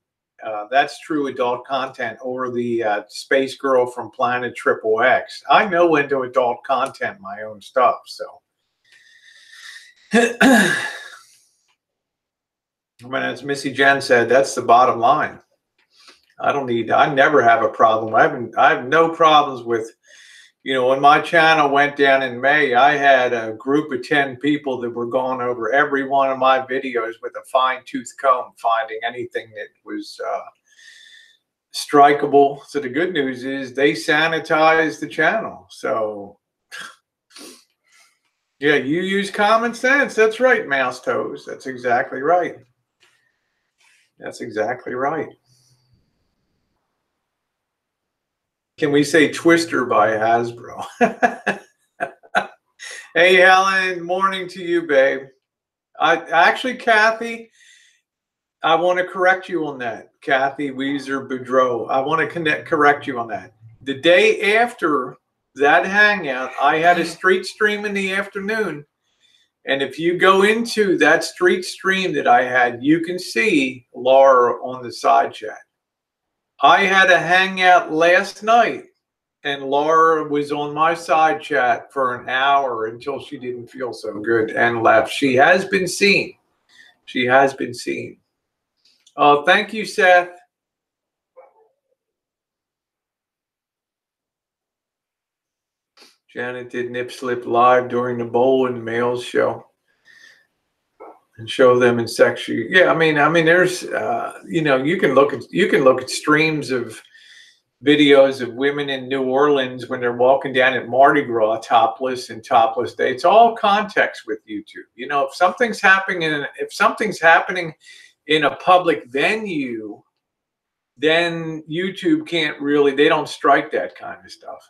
That's true adult content, or the space girl from Planet XXX. I know when to adult content my own stuff. So, I mean, as Missy Jenn said, that's the bottom line. I never have a problem. I have no problems with, you know, when my channel went down in May, I had a group of 10 people that were going over every one of my videos with a fine-tooth comb, finding anything that was strikeable. So the good news is they sanitized the channel. So, yeah, you use common sense. That's right, Mouse Toes. That's exactly right. That's exactly right. Can we say Twister by Hasbro? Hey, Helen, morning to you, babe. Actually, Kathy, I want to correct you on that. Kathy Weezer Boudreau. I want to correct you on that. The day after that hangout, I had a street stream in the afternoon, And if you go into that street stream that I had, you can see Laura on the side chat. I had a hangout last night, and Laura was on my side chat for an hour until she didn't feel so good and left. She has been seen. She has been seen. Oh, thank you, Seth. Janet did Nip Slip live during the Bowl and Males show and show them in section. Yeah, I mean, there's, you know, you can look at streams of videos of women in New Orleans when they're walking down at Mardi Gras topless and topless day. It's all context with YouTube. You know, if something's happening in a public venue, then YouTube can't really, they don't strike that kind of stuff.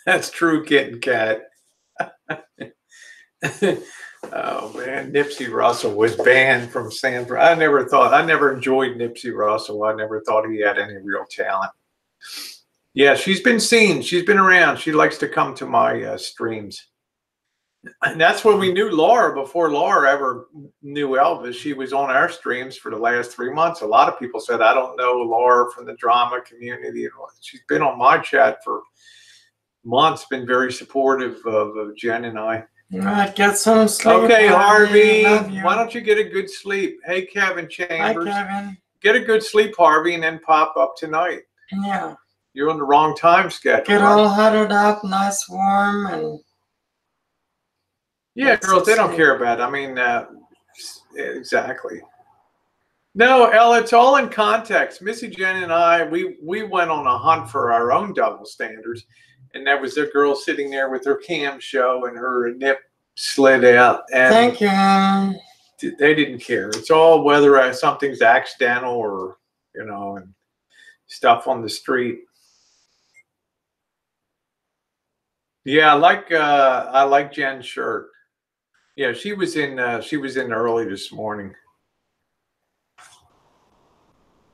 That's true, Kitten Cat. Oh man, Nipsey Russell was banned from Sanford. I never enjoyed Nipsey Russell. I never thought he had any real talent. Yeah, she's been seen. She's been around. She likes to come to my streams. And that's when we knew Laura. Before Laura ever knew Elvis, she was on our streams for the last 3 months. A lot of people said, I don't know Laura from the drama community. She's been on my chat for months, been very supportive of Jen and I. All right, get some sleep. Okay, Harvey, why don't you get a good sleep? Hey, Kevin Chambers. Hi, Kevin. Get a good sleep, Harvey, and then pop up tonight. Yeah. You're on the wrong time schedule. Get all huddled up, nice, warm, and... Yeah, girls, they don't care about it. I mean, exactly. No, Ella, it's all in context. Missy Jenn and I, we went on a hunt for our own double standards, and that was the girl sitting there with her cam show and her nip slid out. And thank you. They didn't care. It's all whether something's accidental or, you know, and stuff on the street. Yeah, I like Jen's shirt. Yeah, she was in early this morning.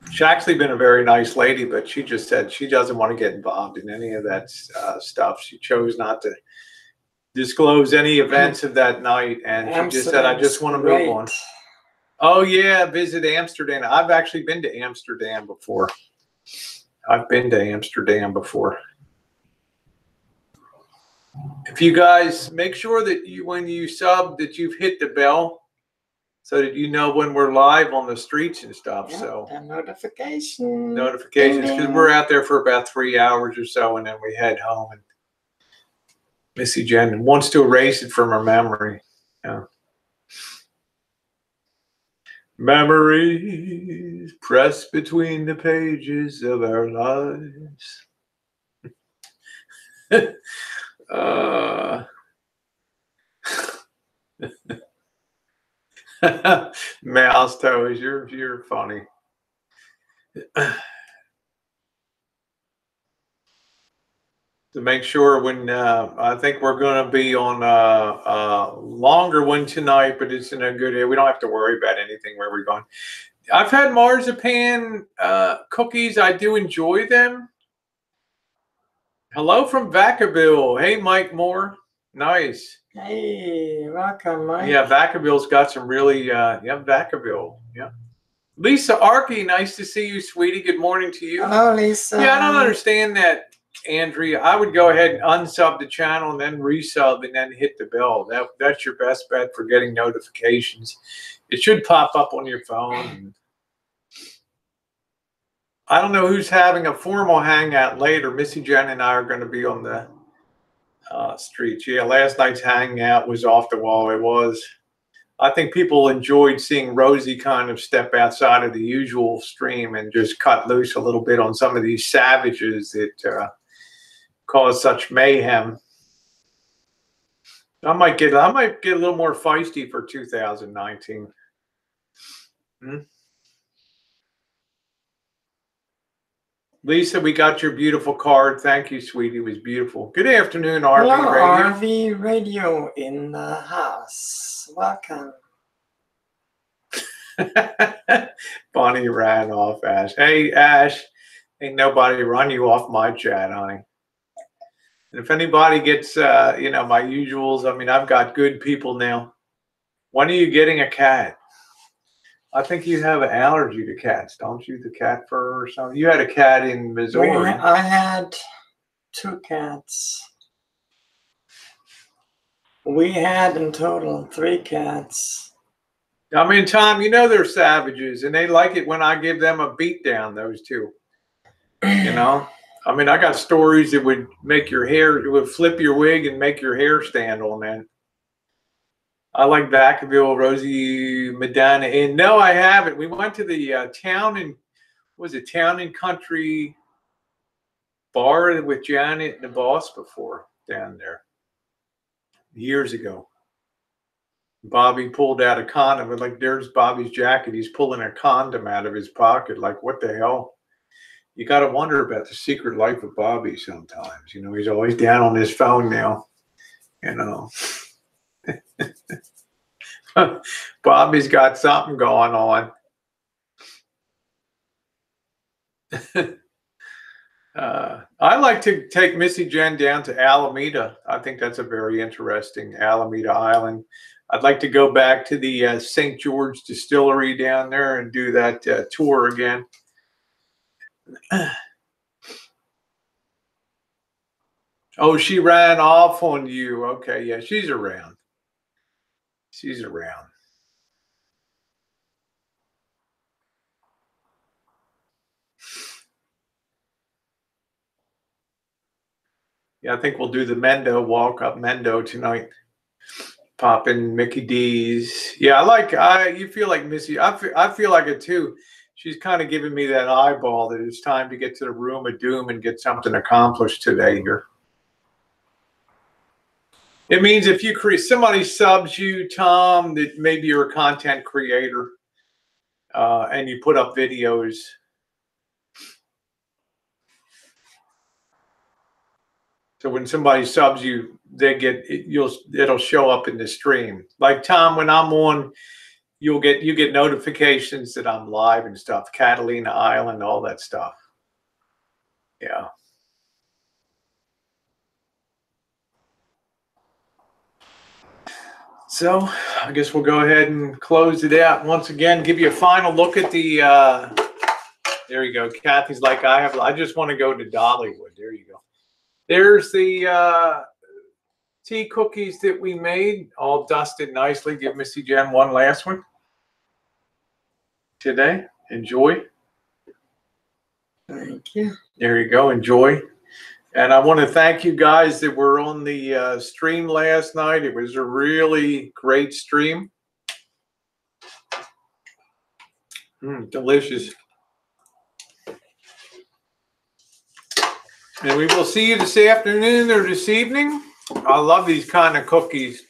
She's actually been a very nice lady, but she just said she doesn't want to get involved in any of that stuff. She chose not to disclose any events of that night, and she just said, I just want to move on. Oh yeah, visit Amsterdam. I've actually been to Amsterdam before. If you guys make sure that when you sub that you've hit the bell so that you know when we're live on the streets and stuff. Yeah, so notifications, because we're out there for about 3 hours or so, and then we head home. And Missy Jenn wants to erase it from her memory. Yeah. Memories pressed between the pages of our lives. Mouse toes, you're funny. To make sure when I think we're going to be on a longer one tonight, but it's in a good area. We don't have to worry about anything where we're going. I've had marzipan cookies. I do enjoy them. Hello from Vacaville. Hey, Mike Moore. Nice. Hey, welcome, Mike. Yeah, Vacaville's got some really, yeah, Vacaville. Yeah. Lisa Arkey, nice to see you, sweetie. Good morning to you. Hello, Lisa. Yeah, I don't understand that, Andrea. I would go ahead and unsub the channel and then resub and then hit the bell. That's your best bet for getting notifications. It should pop up on your phone. I don't know who's having a formal hangout later. Missy Jenn and I are going to be on the streets. Yeah, last night's hangout was off the wall. It was. I think people enjoyed seeing Rosie kind of step outside of the usual stream and just cut loose a little bit on some of these savages that cause such mayhem. I might get a little more feisty for 2019. Lisa, we got your beautiful card. Thank you, sweetie. It was beautiful. Good afternoon, RV Hello, Radio. RV Radio in the house. Welcome. Bonnie ran off, Ash. Hey, Ash, ain't nobody run you off my chat, honey. And if anybody gets, you know, my usuals, I mean, I've got good people now. When are you getting a cat? I think you have an allergy to cats, don't you? The cat fur or something. You had a cat in Missouri. I had 2 cats. We had in total 3 cats. I mean, Tom, you know they're savages, and they like it when I give them a beat down, those two. You know? I mean, I got stories that would make your hair, it would flip your wig and make your hair stand on end. I like Vacaville, Rosie, Medina. And no, I haven't. We went to the town and country bar with Janet and the boss before down there years ago. Bobby pulled out a condom, and like, there's Bobby's jacket. He's pulling a condom out of his pocket. Like, what the hell? You got to wonder about the secret life of Bobby sometimes. You know, he's always down on his phone now. You know. Bobby's got something going on. I like to take Missy Jenn down to Alameda. I think that's a very interesting Alameda Island. I'd like to go back to the St. George Distillery down there and do that tour again. Oh, she ran off on you. Okay, yeah, she's around. She's around. Yeah, I think we'll do the Mendo, walk up Mendo tonight. Pop in Mickey D's. Yeah, you feel like Missy. I feel like it too. She's kind of giving me that eyeball that it's time to get to the room of doom and get something accomplished today here. It means if you somebody subs you, Tom, that maybe you're a content creator, and you put up videos. So when somebody subs you, it'll show up in the stream. Like Tom, when I'm on, you get notifications that I'm live and stuff. Catalina Island, all that stuff. Yeah. So I guess we'll go ahead and close it out. Once again, give you a final look at the, there you go. Kathy's like, I just want to go to Dollywood. There you go. There's the tea cookies that we made, all dusted nicely. Give Missy Jenn one last one today. Enjoy. Thank you. There you go. Enjoy. And I want to thank you guys that were on the stream last night. It was a really great stream. Delicious. And we will see you this afternoon or this evening. I love these kind of cookies.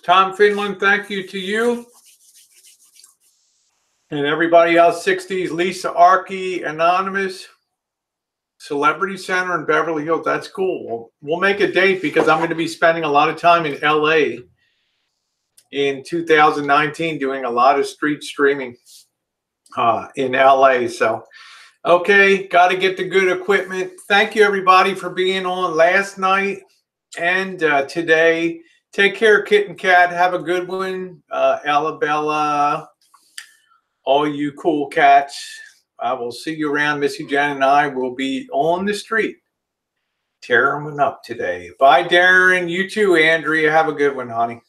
Tom Finland, thank you to you. And everybody else, 60s, Lisa Arkey, Anonymous, Celebrity Center in Beverly Hills. That's cool. We'll make a date because I'm going to be spending a lot of time in LA in 2019 doing a lot of street streaming in LA. So, okay, got to get the good equipment. Thank you, everybody, for being on last night and today. Take care, Kit and Kat. Have a good one. Alabella, all you cool cats. I will see you around. Missy Jenn and I will be on the street tearing them up today. Bye, Darren. You too, Andrea. Have a good one, honey.